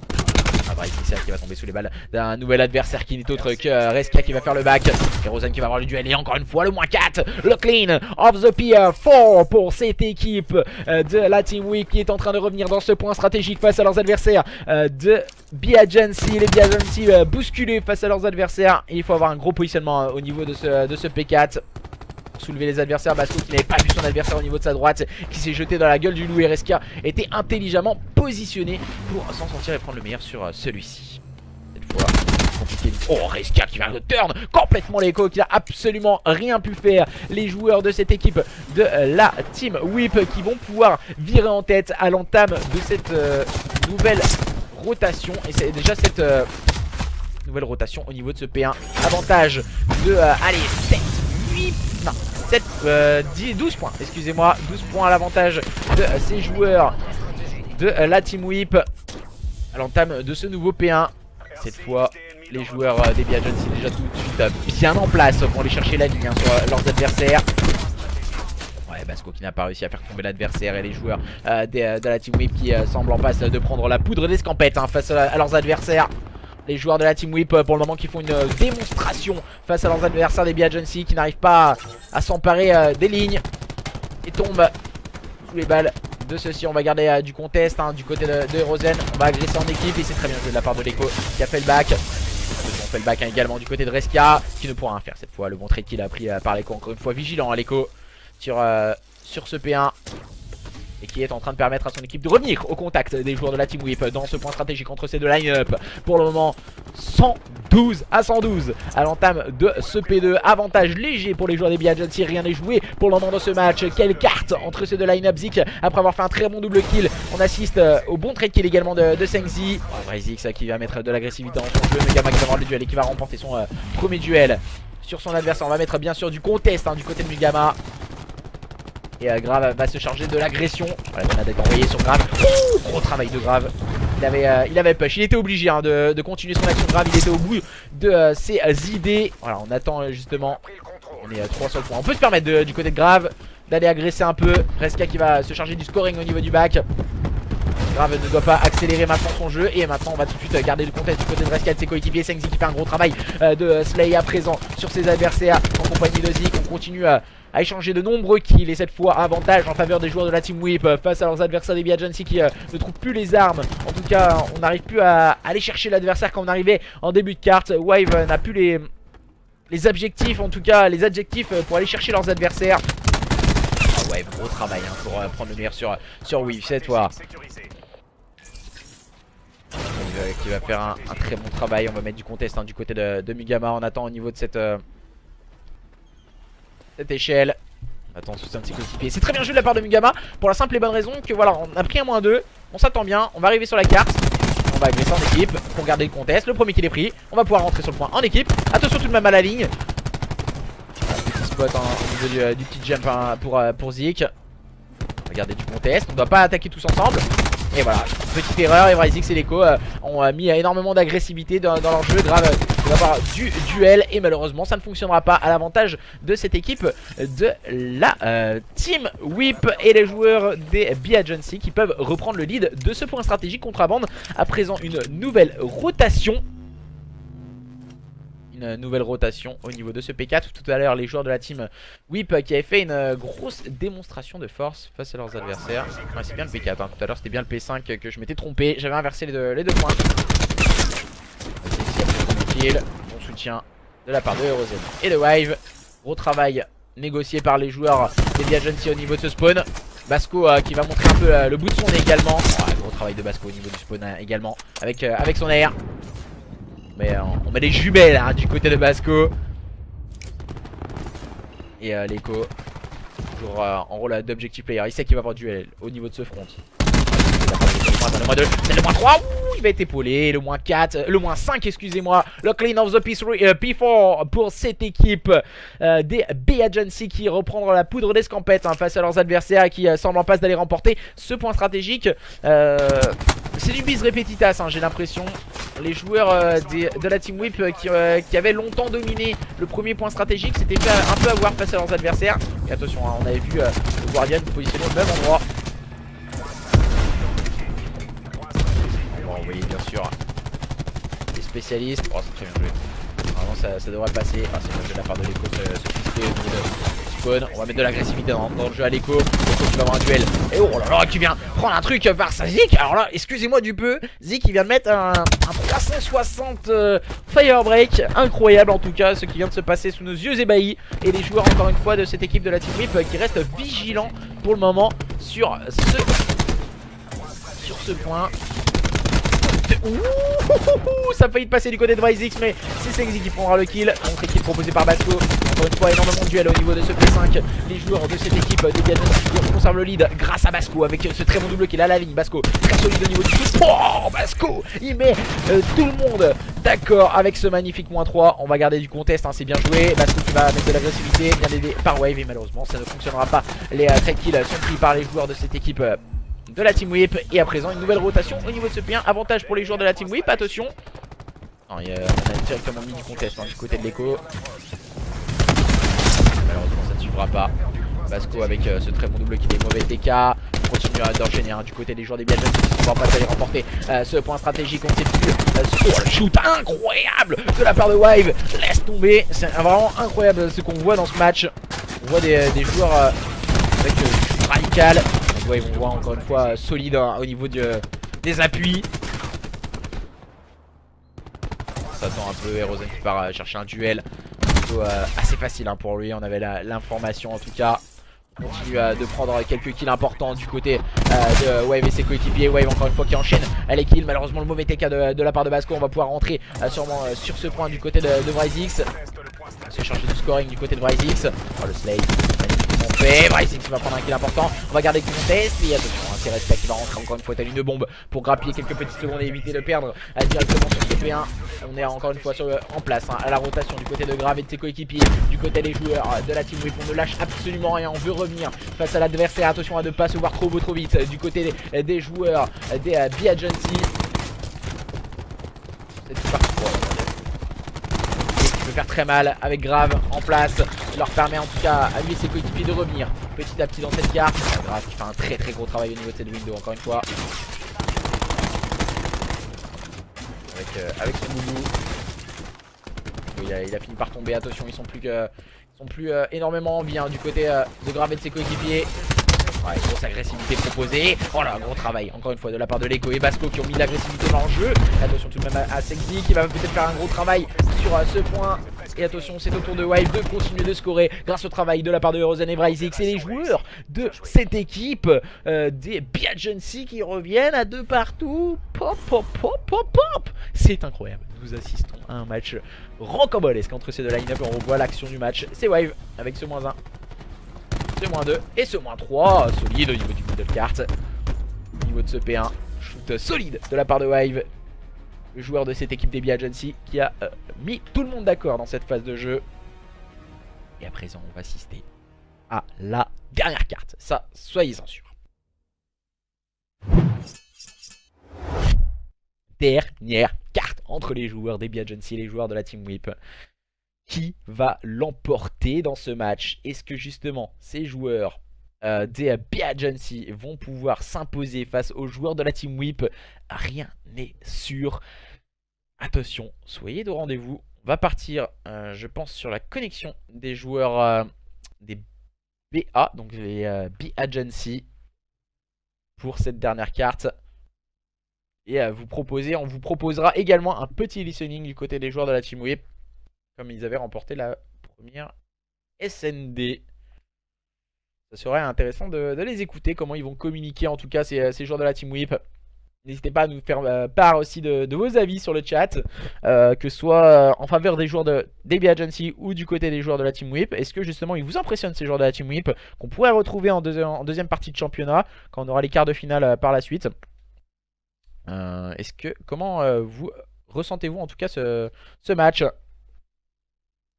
Vryzix qui va tomber sous les balles d'un nouvel adversaire qui n'est autre que Reskia qui va faire le back. Et Rosen qui va avoir le duel. Et encore une fois le -4. Le clean of the P4 pour cette équipe de la Team Whip qui est en train de revenir dans ce point stratégique face à leurs adversaires de B-Agency. Les B-Agency bousculés face à leurs adversaires. Et il faut avoir un gros positionnement au niveau de ce P4. Soulever les adversaires. Basco qui n'avait pas vu son adversaire au niveau de sa droite, qui s'est jeté dans la gueule du loup. Et Reskia était intelligemment positionné pour s'en sortir et prendre le meilleur sur celui-ci. Cette fois compliqué. Oh, Reskia qui va le turn complètement l'Echo, qui n'a absolument rien pu faire. Les joueurs de cette équipe de la Team Whip qui vont pouvoir virer en tête à l'entame de cette nouvelle rotation. Et c'est déjà cette nouvelle rotation au niveau de ce P1. Avantage de allez 7, 8, non 7, 12 points, excusez-moi, 12 points à l'avantage de ces joueurs de la Team Whip à l'entame de ce nouveau P1. Cette fois, les joueurs des B-Agency déjà tout de suite bien en place pour aller chercher la ligne sur leurs adversaires. Ouais, Basco qui n'a pas réussi à faire tomber l'adversaire et les joueurs de la Team Whip qui semblent en passe de prendre la poudre d'escampette face à leurs adversaires. Les joueurs de la Team Whip pour le moment qui font une démonstration face à leurs adversaires des B-Agency qui n'arrivent pas à s'emparer des lignes et tombent sous les balles de ceci. On va garder du contest hein, du côté de Rosen. On va agresser en équipe et c'est très bien joué de la part de l'Echo qui a fait le back. On fait le back hein, également du côté de Reskia qui ne pourra rien faire cette fois. Le bon trade qu'il a pris par l'Echo. Encore une fois vigilant hein, l'Echo sur ce P1. Et qui est en train de permettre à son équipe de revenir au contact des joueurs de la Team Whip dans ce point stratégique entre ces deux line-up. Pour le moment 112 à 112 à l'entame de ce P2. Avantage léger pour les joueurs des B Agency. Rien n'est joué pour le moment dans ce match. Quelle carte entre ces deux line-up. Zik après avoir fait un très bon double kill. On assiste au bon trade kill également de Sengzi. Zik qui va mettre de l'agressivité dans son jeu. Megama qui va avoir le duel et qui va remporter son premier duel sur son adversaire. On va mettre bien sûr du contest hein, du côté de Megama. Et Grave va se charger de l'agression. Voilà, la grenade est envoyée sur Grave. Gros travail de Grave. Il avait push. Il était obligé hein, de continuer son action. Grave, il était au bout de ses idées. Voilà, on attend justement. On est à 3 sur le point. On peut se permettre du côté de Grave d'aller agresser un peu. Reskia qui va se charger du scoring au niveau du back. Grave ne doit pas accélérer maintenant son jeu. Et maintenant on va tout de suite garder le contest du côté de Reskia de ses coéquipiers. Sengzi qui fait un gros travail de Slay à présent sur ses adversaires en compagnie de Zik. On continue à échanger de nombreux kills et cette fois avantage en faveur des joueurs de la Team Whip face à leurs adversaires des B Agency qui ne trouvent plus les armes. En tout cas on n'arrive plus à aller chercher l'adversaire quand on arrivait en début de carte. Wave n'a plus les objectifs, en tout cas les adjectifs pour aller chercher leurs adversaires. Wave, gros travail hein, pour prendre le meilleur sur Wave cette fois. Qui va faire un très bon travail. On va mettre du contest hein, du côté de Mugama. On attend au niveau de cette échelle. On attend soutien de ses coéquipiers. C'est très bien joué de la part de Mugama pour la simple et bonne raison que voilà, on a pris un -2. On s'attend bien. On va arriver sur la carte. On va agresser en équipe pour garder le contest. Le premier qu'il est pris. On va pouvoir rentrer sur le point en équipe. Attention tout de même à la ligne. Petit spot hein, au niveau du petit jump hein, pour Zik. On va garder du contest. On ne doit pas attaquer tous ensemble. Et voilà, petite erreur, et Zik et l'Echo ont mis énormément d'agressivité dans leur jeu. Grave, il va y avoir du duel et malheureusement ça ne fonctionnera pas à l'avantage de cette équipe de la Team Whip et les joueurs des B Agency qui peuvent reprendre le lead de ce point stratégique. Contrabande à présent une nouvelle rotation. Nouvelle rotation au niveau de ce P4. Tout à l'heure les joueurs de la Team Whip qui avaient fait une grosse démonstration de force face à leurs adversaires. Ouais, c'est bien le P4 hein. Tout à l'heure c'était bien le P5 que je m'étais trompé. J'avais inversé les deux points. Bon soutien de la part de Rosen et de Wave. Gros travail négocié par les joueurs des B Agency au niveau de ce spawn. Basco qui va montrer un peu le bout de son nez également. Ouais, gros travail de Basco au niveau du spawn également avec son air. Mais on met des jumelles hein, du côté de Basco. Et l'Echo toujours en rôle d'objectif player. Il sait qu'il va avoir duel au niveau de ce front. Le -2, c'est le -3. Ouh, il va être épaulé. Le -4, le -5 excusez-moi. Le clean of the P4 pour cette équipe des B Agency qui reprendra la poudre d'escampette hein, face à leurs adversaires qui semblent en passe d'aller remporter ce point stratégique. C'est du bis repetitas hein, j'ai l'impression. Les joueurs de la Team Whip qui avaient longtemps dominé le premier point stratégique s'étaient fait un peu avoir face à leurs adversaires. Et attention hein, on avait vu le Guardian positionner au même endroit. Vous voyez bien sûr les spécialistes. Oh c'est très bien joué. Normalement ça devrait passer. Ah c'est bien joué de la part de l'Echo se crisper au niveau de spawn. On va mettre de l'agressivité dans le jeu à l'Echo. L'Echo qui va avoir un duel. Et oh là là qui vient prendre un truc par sa Zik. Alors là excusez-moi du peu. Zik qui vient de mettre un 360 Firebreak. Incroyable en tout cas ce qui vient de se passer sous nos yeux ébahis. Et les joueurs encore une fois de cette équipe de la Team Whip qui restent vigilants pour le moment sur ce point. Ouh, ça a failli passer du côté de Bryzix, mais c'est Sengzi qui prendra le kill. Contre équipe proposée par Basco. Encore une fois, énormément de duel au niveau de ce P5. Les joueurs de cette équipe des Agency conservent le lead grâce à Basco avec ce très bon double kill à la ligne. Basco très solide au niveau du shoot. Oh, Basco il met tout le monde d'accord avec ce magnifique -3. On va garder du contest, hein, c'est bien joué. Basco qui va mettre de l'agressivité, bien aidé par Wave. Et malheureusement, ça ne fonctionnera pas. Les trade kills sont pris par les joueurs de cette équipe de la Team Whip. Et à présent une nouvelle rotation au niveau de ce P1. Avantage pour les joueurs de la Team Whip, attention. Non, on a directement mis du contest hein, du côté de l'Echo. Malheureusement ça ne suivra pas. Basco avec ce très bon double qui est mauvais TK. On continue d'enchaîner hein, du côté des joueurs des Biagents qui ne vont pas aller remporter ce point stratégique. On ne sait plus. Oh le shoot incroyable de la part de Wave. Laisse tomber. C'est vraiment incroyable ce qu'on voit dans ce match. On voit des joueurs avec du shoot radical. Les Wave on voit encore une fois solide hein, au niveau des appuis. On s'attend un peu, Erozen qui part chercher un duel. Plutôt assez facile hein, pour lui, on avait l'information en tout cas. On continue de prendre quelques kills importants du côté de Wave et ses coéquipiers. Wave encore une fois qui enchaîne les kills. Malheureusement le mauvais TK de la part de Basco. On va pouvoir rentrer sûrement sur ce point du côté de Vryzix. On va se charger du scoring du côté de Vryzix. Oh le Slade, magnifiquement fait. Vryzix va prendre un kill important. On va garder le contest. Et attention, c'est Respect qui va rentrer encore une fois telle une bombe pour grappiller quelques petites secondes et éviter de perdre directement sur CP1. On est encore une fois en place hein, à la rotation du côté de Grave et de ses coéquipiers. Du côté des joueurs de la Team Whip, on ne lâche absolument rien. On veut revenir face à l'adversaire. Attention à ne pas se voir trop vite. Du côté des joueurs des B Agency. C'est parti pour qui peut faire très mal avec Grave en place. Il leur permet en tout cas à lui et ses coéquipiers de revenir petit à petit dans cette carte. Grave qui fait un très gros travail au niveau de cette window encore une fois. Avec son mouvement. Il a fini par tomber. Attention, ils sont plus énormément en vie hein, du côté de Grave et de ses coéquipiers. Ouais, grosse agressivité proposée. Oh là, gros travail encore une fois de la part de Lego et Basco qui ont mis l'agressivité dans le jeu. Attention tout de même à Sexy qui va peut-être faire un gros travail sur ce point. Et attention, c'est au tour de Wave de continuer de scorer grâce au travail de la part de Erozen et Vryzix et les joueurs de cette équipe des B Agency qui reviennent à de partout. Pop. C'est incroyable. Nous assistons à un match rocambolesque entre ces deux line-up et on revoit l'action du match. C'est Wave avec ce -1, ce -2 et ce -3. Solide au niveau du middle cart. Au niveau de ce P1, shoot solide de la part de Wave. Le joueur de cette équipe des B Agency qui a mis tout le monde d'accord dans cette phase de jeu. Et à présent, on va assister à la dernière carte. Ça, soyez-en sûrs. Dernière carte entre les joueurs des B Agency et les joueurs de la Team Whip. Qui va l'emporter dans ce match? Est-ce que justement ces joueurs des B Agency vont pouvoir s'imposer face aux joueurs de la Team Whip? Rien n'est sûr. Attention, soyez de rendez-vous. On va partir, je pense, sur la connexion des joueurs des BA, donc les B Agency, pour cette dernière carte. Et on vous proposera également un petit listening du côté des joueurs de la Team Whip, comme ils avaient remporté la première SND. Ça serait intéressant de les écouter, comment ils vont communiquer en tout cas ces joueurs de la Team Whip. N'hésitez pas à nous faire part aussi de vos avis sur le chat, que ce soit en faveur des joueurs des B Agency ou du côté des joueurs de la Team Whip. Est-ce que justement ils vous impressionnent ces joueurs de la Team Whip qu'on pourrait retrouver en deuxième partie de championnat quand on aura les quarts de finale par la suite? Comment vous ressentez-vous en tout cas ce match?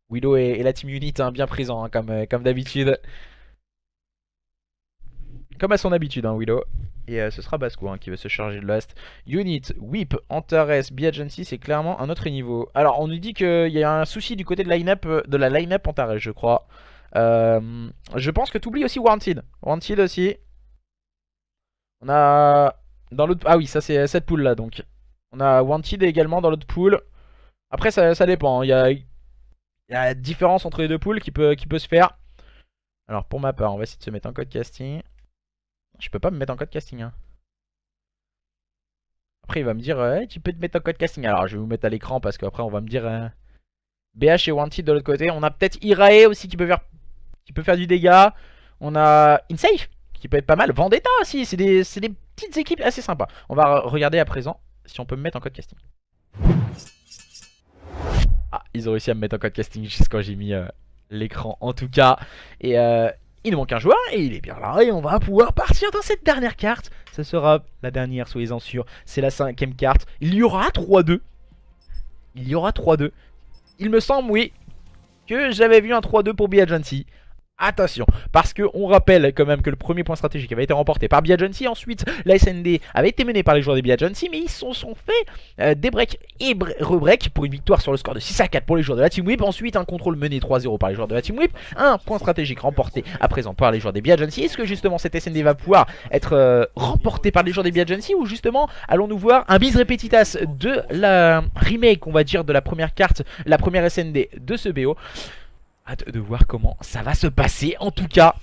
Willow et la Team Unit hein, bien présents hein, comme d'habitude. Comme à son habitude hein, Willow. Et ce sera Basco hein, qui va se charger de l'Ast. Unit, Whip, Antares, B Agency, c'est clairement un autre niveau. Alors on nous dit qu'il y a un souci du côté de la line-up Antares je crois. Je pense que tu oublies aussi Wanted. Wanted aussi. On a dans l'autre... Ah oui, ça c'est cette pool là donc. On a Wanted également dans l'autre pool. Après ça dépend, hein. Il y a différence entre les deux pools qui peut se faire. Alors pour ma part, on va essayer de se mettre en code casting. Je peux pas me mettre en code casting hein. Après il va me dire hey, tu peux te mettre en code casting. Alors je vais vous mettre à l'écran parce qu'après on va me dire BH et Wanted de l'autre côté. On a peut-être Irae aussi qui peut faire du dégât. On a Insafe qui peut être pas mal. Vendetta aussi, c'est des petites équipes assez sympas. On va regarder à présent si on peut me mettre en code casting. Ah, ils ont réussi à me mettre en code casting juste quand j'ai mis l'écran en tout cas. Et il nous manque un joueur et il est bien là. Et on va pouvoir partir dans cette dernière carte. Ce sera la dernière, soyez-en sûrs. C'est la 5ème carte. Il y aura 3-2. Il y aura 3-2. Il me semble, oui, que j'avais vu un 3-2 pour B Agency. Attention, parce que on rappelle quand même que le premier point stratégique avait été remporté par B Agency. Ensuite, la SND avait été menée par les joueurs des B Agency, mais ils se sont fait des breaks et rebreaks pour une victoire sur le score de 6-4 pour les joueurs de la Team Whip. Ensuite, un contrôle mené 3-0 par les joueurs de la Team Whip. Un point stratégique remporté à présent par les joueurs des B Agency. Est-ce que justement cette SND va pouvoir être remportée par les joueurs des B Agency, ou justement allons-nous voir un bis repetitas de la remake, on va dire, de la première carte, la première SND de ce BO? Hâte de voir comment ça va se passer. En tout cas,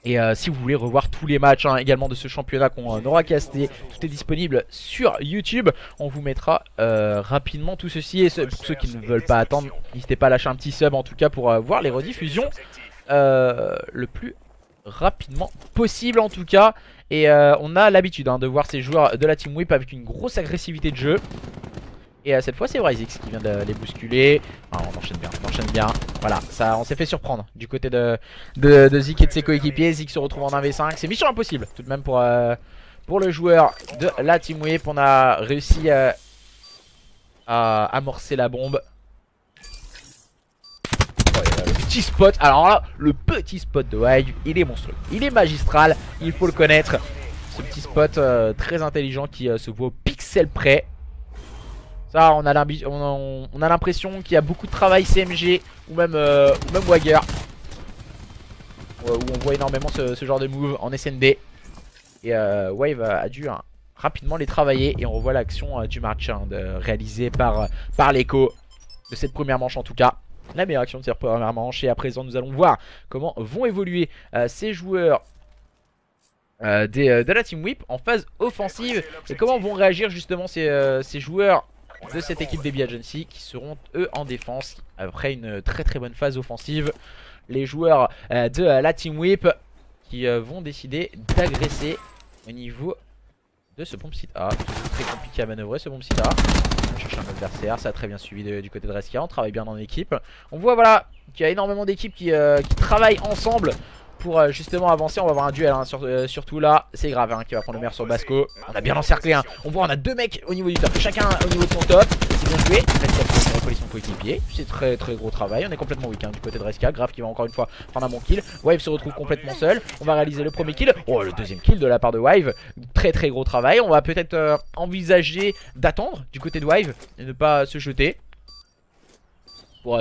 Et si vous voulez revoir tous les matchs également de ce championnat qu'on aura casté, tout est disponible sur YouTube. On vous mettra rapidement tout ceci. Et pour ceux qui ne veulent pas attendre, n'hésitez pas à lâcher un petit sub en tout cas pour voir les rediffusions le plus rapidement possible en tout cas. Et on a l'habitude de voir ces joueurs de la Team Whip avec une grosse agressivité de jeu. Et cette fois c'est Ryzix qui vient de les bousculer. Ah, on enchaîne bien, Voilà, ça, on s'est fait surprendre du côté de Zik et de ses coéquipiers. Zik se retrouve en 1v5, c'est mission impossible tout de même pour le joueur de la Team Whip. On a réussi à amorcer la bombe. Le petit spot, alors là, le petit spot de Wave, il est monstrueux, il est magistral, il faut le connaître. Ce petit spot très intelligent qui se voit au pixel près. Ça, on a l'impression qu'il y a beaucoup de travail CMG ou même Wagger, où on voit énormément ce genre de move en SND. Et Wave a dû rapidement les travailler. Et on revoit l'action du match réalisée par l'écho de cette première manche en tout cas. La meilleure action de cette première manche. Et à présent nous allons voir comment vont évoluer ces joueurs de la Team Whip en phase offensive. Et comment vont réagir justement ces joueurs de cette équipe Baby Agency qui seront eux en défense après une très très bonne phase offensive. Les joueurs de la Team Whip qui vont décider d'agresser au niveau de ce bomb site A. Toujours très compliqué à manœuvrer ce bomb site A. On cherche un adversaire, ça a très bien suivi du côté de Reskia, on travaille bien dans l'équipe. On voit voilà qu'il y a énormément d'équipes qui travaillent ensemble pour justement avancer. On va avoir un duel surtout là. C'est grave qui va prendre le meilleur sur Basco. On a bien encerclé On voit on a deux mecs au niveau du top, chacun au niveau de son top. C'est bien joué. Reskia pour son coéquipier. C'est très très gros travail. On est complètement weak du côté de Reskia. Grave qui va encore une fois prendre un bon kill. Wave se retrouve complètement seul. On va réaliser le premier kill. Oh, le deuxième kill de la part de Wave. Très très gros travail. On va peut-être envisager d'attendre du côté de Wave et ne pas se jeter.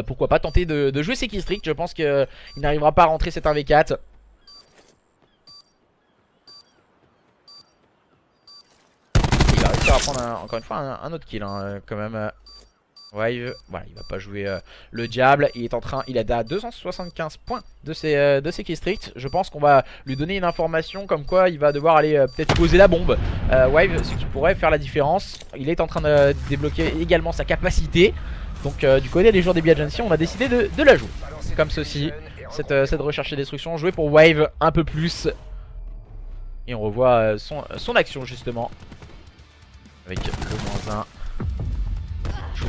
Pourquoi pas tenter de jouer ses kill streaks. Je pense qu'il n'arrivera pas à rentrer cet 1v4. Il va réussir à prendre encore une fois un autre kill quand même. Wave, voilà, il va pas jouer le diable. Il est à 275 points de ses kill streaks. Je pense qu'on va lui donner une information comme quoi il va devoir aller peut-être poser la bombe. Wave, ce qui pourrait faire la différence. Il est en train de débloquer également sa capacité. Donc du côté des joueurs des Baby Agency, on a décidé de la jouer. C'est comme ceci, cette recherche et destruction, jouer pour Wave un peu plus. Et on revoit son action justement. Avec le -1.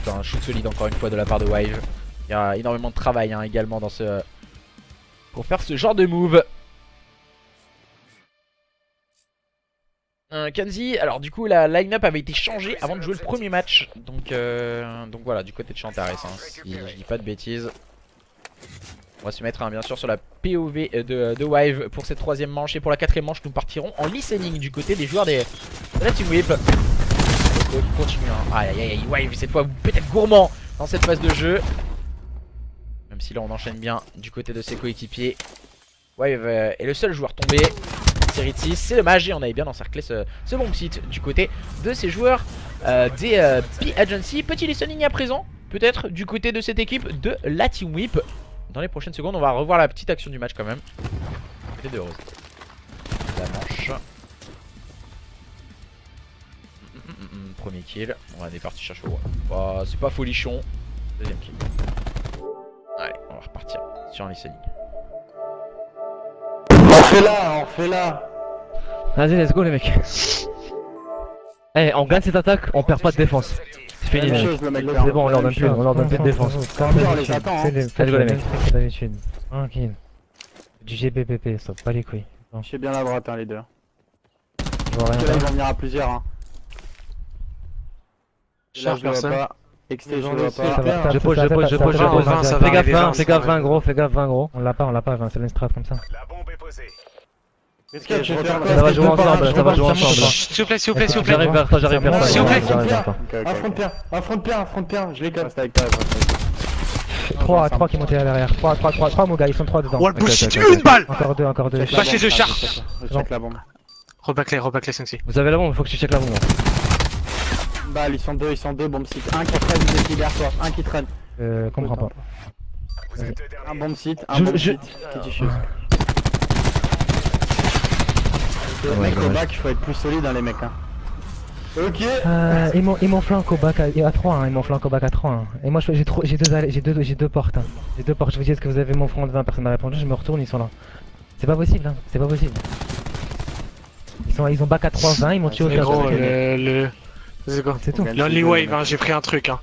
Un shoot solide encore une fois de la part de Wave. Il y a énormément de travail également dans pour faire ce genre de move. Kenzie, alors du coup la line-up avait été changée avant de jouer le premier match. Donc voilà, du côté de Chantares, si je dis pas de bêtises. On va se mettre bien sûr sur la POV de Wave pour cette troisième manche. Et pour la quatrième manche nous partirons en listening du côté des joueurs de la Team Whip. Continue aïe aïe aïe, Wave cette fois peut-être gourmand dans cette phase de jeu. Même si là on enchaîne bien du côté de ses coéquipiers. Wave est le seul joueur tombé. Série de 6, c'est dommage et on avait bien encerclé ce bomb site du côté de ces joueurs des Baby Agency. Petit listening à présent, peut-être du côté de cette équipe de la Team Whip. Dans les prochaines secondes on va revoir la petite action du match quand même. Côté de Rose. La manche. Premier kill, on est parti chercher au roi. C'est pas folichon. Deuxième kill. Allez, on va repartir sur un listening. On fait là. Vas-y, let's go les mecs. Eh, on gagne cette attaque, on perd pas de défense. C'est fini les mecs. C'est bon, on leur donne plus de défense. Let's go les mecs. D'habitude. Tranquille. Du GBPP, stop, pas les couilles. Je suis bien à droite les deux. Je vois rien. Là ils vont venir à plusieurs Charge personne. XT je vois pas. Je pose. Fais gaffe 20 gros, On l'a pas 20, c'est une strat comme ça. La bombe est posée. Ça va jouer ensemble, S'il vous plaît. J'arrive vers toi. S'il vous plaît. Un front je les capte avec 3 qui montent à l'arrière. 3 mon gars, ils sont 3 dedans. On le bullshit une balle. Encore deux. Va chez eux, char. Je check la bombe. Reback les Sensi. Vous avez la bombe, faut que tu checkes la bombe. Balle, ils sont deux, bombe site. Un qui traîne, deux qui derrière toi, un qui traîne. Comprends pas. Vous êtes le dernier. Un bombe site, qui diffuse. Les mecs au bac, il faut être plus solide dans les mecs. Hein. Ok. Ils m'ont flanqué au bac à 3, hein. Ils m'ont flanqué au bac à 3. Hein. Et moi j'ai deux portes. Hein. J'ai deux portes. Je vous dis, est-ce que vous avez mon front de 20? Personne n'a répondu. Je me retourne, ils sont là. C'est pas possible, hein. C'est pas possible. Ils ont bac à 3, 20. Ils m'ont tué au cœur. C'est tout. L'only wave, hein, j'ai pris un truc. Hein.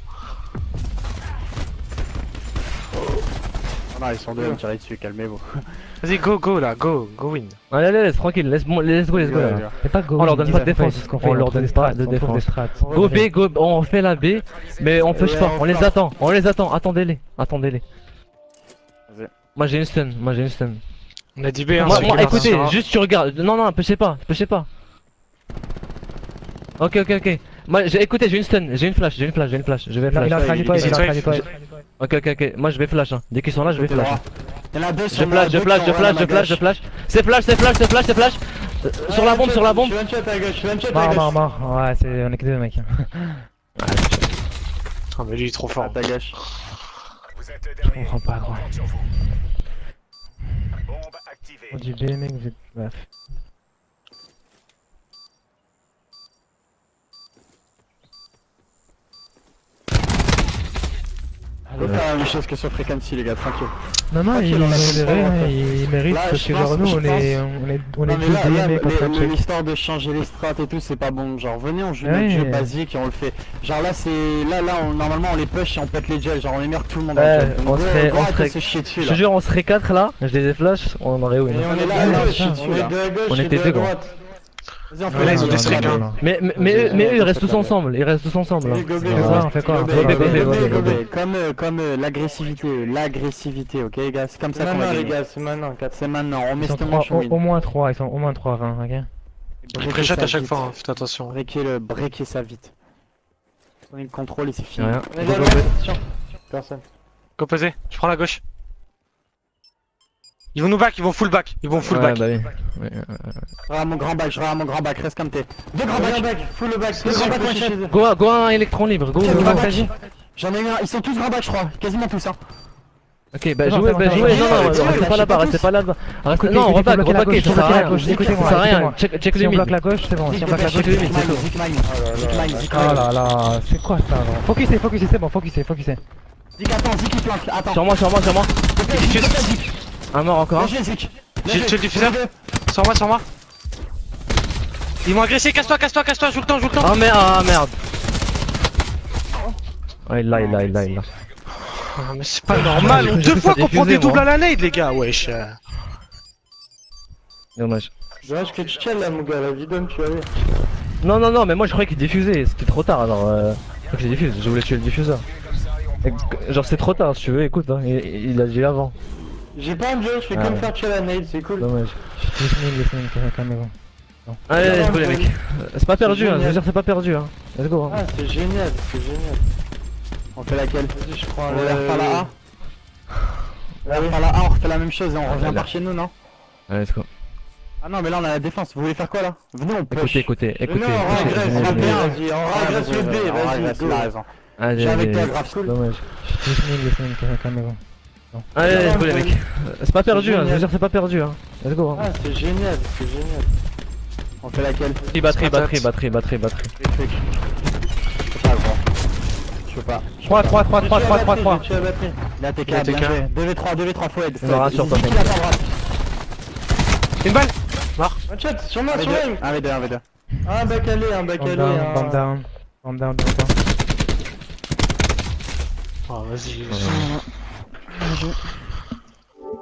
Non, ils sont deux à me tirer dessus, calmez-vous. Vas-y, go là, go win. Allez, tranquille, let's go. Là. C'est pas go. On leur donne pas de défense. On leur donne pas de défense. Go B, on fait la B, mais on push pas. On les attend. Attendez-les. Moi j'ai une stun. On a dit B, hein. Moi, écoutez, juste tu regardes. Non, pushez pas. Ok. Moi, écoutez, j'ai une stun, j'ai une flash. Je vais flash. Il est en train de nettoyer, Ok. Moi je vais flash. Hein. Dès qu'ils sont là, je vais flash. Il y en a deux Je flash. C'est flash. Sur la bombe. Je suis one shot à gauche, Mort. Ouais, on est que deux mecs. Oh mais lui il est trop fort. À ta gauche. Je comprends pas, gros. On dit B, mec, vous êtes... Bref. On peut faire la même chose que sur Frequency, les gars, tranquille. Non, il mérite Là, parce je que pense- genre nous je on est Non, mais tous là, DMé contre un truc. l'histoire de changer les strats et tout, c'est pas bon. Genre, venez, on joue Ouais. notre jeu basique et on le fait. Genre là, normalement, on les push et on pète les gels. Genre, on est meilleur que tout le monde. Ouais, en gel. Donc, on gros, serait- gros, on arrêtez serait- de se chier dessus Je là. te jure, on serait 4 là, je les ai flash, on aurait win. Et on est là, Ouais, à ouais, gauche, on est deux à gauche, On et était deux à deux, gros. droite. Vas-y, on fait Ouais, la ils ont des streaks, hein. Mais eux, ils restent tous ensemble. Là. C'est ça, on fait quoi? Go B. Comme l'agressivité, ok les gars, c'est comme ça qu'on va gagner. Les gars, c'est maintenant, c'est maintenant, on met Ils sont ce match, on au moins 3, ils sont au moins 3 20, ok? Je pré-shot à chaque fois, hein. Faites attention. Breaker ça vite. Prenez le contrôle et c'est fini. Rien. Personne. Go peser, je prends la gauche. Ils vont nous back, ils vont full back. Bah oui. Mon grand back, reste comme t'es. Deux grands back, full back, deux grands back, chez eux. Go un électron libre, go. J'en ai eu un, ils sont tous grand back, je crois, quasiment tous, hein. Ok, bah Non, jouez, c'est bon, restez pas là-bas, Non, on reback, ça sert à rien. Écoutez-moi, Ça sert à rien, check Si le on mid. bloque la gauche, c'est bon, si on bloque la gauche, Zik, c'est bon. Zik mine. Oh là là, c'est quoi ça, gros? Focussez, c'est bon, focussez. Zik, attends, Zik il flanque, attends. Sur moi. Un mort encore. Lâchez Zik. J'ai tué le diffuseur. Sur moi. Ils m'ont agressé, casse-toi, joue le temps. Ah merde. Ouais, il l'a. Ah, mais c'est pas normal, j'ai deux cru fois ça qu'on prend des diffusait, doubles moi. à la nade, les gars, wesh. Dommage. Dommage que tu chill là, mon gars, la vie donne, tu vas aller. Non, mais moi je croyais qu'il diffusait, c'était trop tard alors. Faut que je diffuse, je voulais tuer le diffuseur. Genre c'est trop tard si tu veux, écoute, hein, il a dit avant. J'ai pas un jeu, je fais comme faire chill la nade, c'est cool. Dommage. Laisse-moi, calmez-vous. Allez, let's go les mecs. C'est pas perdu, hein, je veux dire, c'est pas perdu, hein. Let's go. Hein. Ah, c'est génial. On fait laquelle? Vas-y, je prends on refait la A. On refait la A, on refait la même chose et on revient par chez nous, non? Allez, let's go. Ah non, mais là on a la défense, vous voulez faire quoi là? Venez, on push. Écoutez. Non, on régresse, on va bien, vas-y, on régresse le B, vas-y, go. Allez, J'ai avec toi, grave cool. Dommage. Laisse-moi, calmez-vous. Allez, let's go les mecs. C'est pas perdu, hein, je veux dire, c'est pas perdu, hein. Let's go. Hein. Ah, c'est génial. On fait laquelle? Batterie. C'est pas grand. Je peux pas. 3. Tu as batterie. Là, t'es bien joué. 2v3, faut aide. On aura sur toi, Zik, il attend à droite. Une balle. One shot, sur moi, sur moi. 1v2. Un bac allé. Bomb down. Oh, vas-y.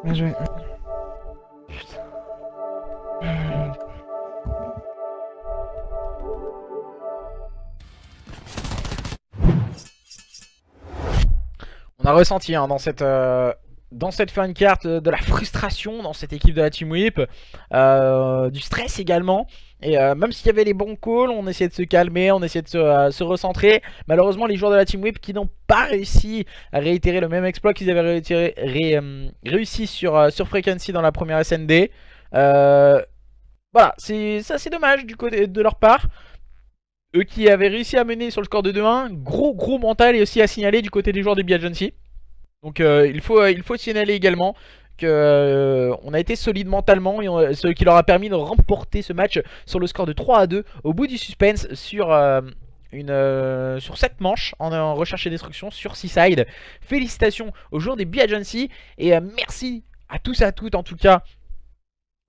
Bien joué. On a ressenti hein, dans cette fin de carte de la frustration dans cette équipe de la Team Whip, du stress également. Et même s'il y avait les bons calls, on essayait de se calmer, on essayait de se recentrer. Malheureusement, les joueurs de la Team Whip qui n'ont pas réussi à réitérer le même exploit qu'ils avaient réussi sur Frequency dans la première SND. Voilà, c'est dommage du côté de leur part. Eux qui avaient réussi à mener sur le score de 2-1, gros mental et aussi à signaler du côté des joueurs de B Agency. Donc il faut signaler également on a été solide mentalement, et ce qui leur a permis de remporter ce match sur le score de 3-2 au bout du suspense sur 7 manches en recherche et destruction sur Seaside. Félicitations aux joueurs des B-Agency et merci à tous et à toutes en tout cas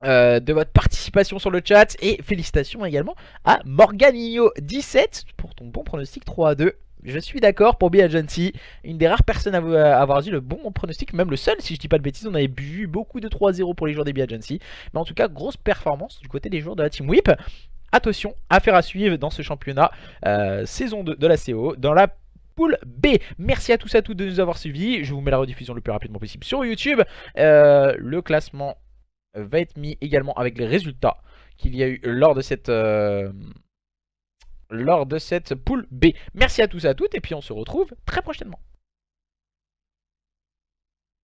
de votre participation sur le chat, et félicitations également à Morganino17 pour ton bon pronostic 3-2. Je suis d'accord pour B-Agency, une des rares personnes à avoir dit le bon pronostic, même le seul si je dis pas de bêtises. On avait vu beaucoup de 3-0 pour les joueurs des B-Agency, mais en tout cas grosse performance du côté des joueurs de la Team Whip. Attention, affaire à suivre dans ce championnat saison 2 de la CO, dans la poule B. Merci à tous et à toutes de nous avoir suivis. Je vous mets la rediffusion le plus rapidement possible sur YouTube. Le classement va être mis également avec les résultats qu'il y a eu lors de cette poule B. Merci à tous et à toutes, et puis on se retrouve très prochainement.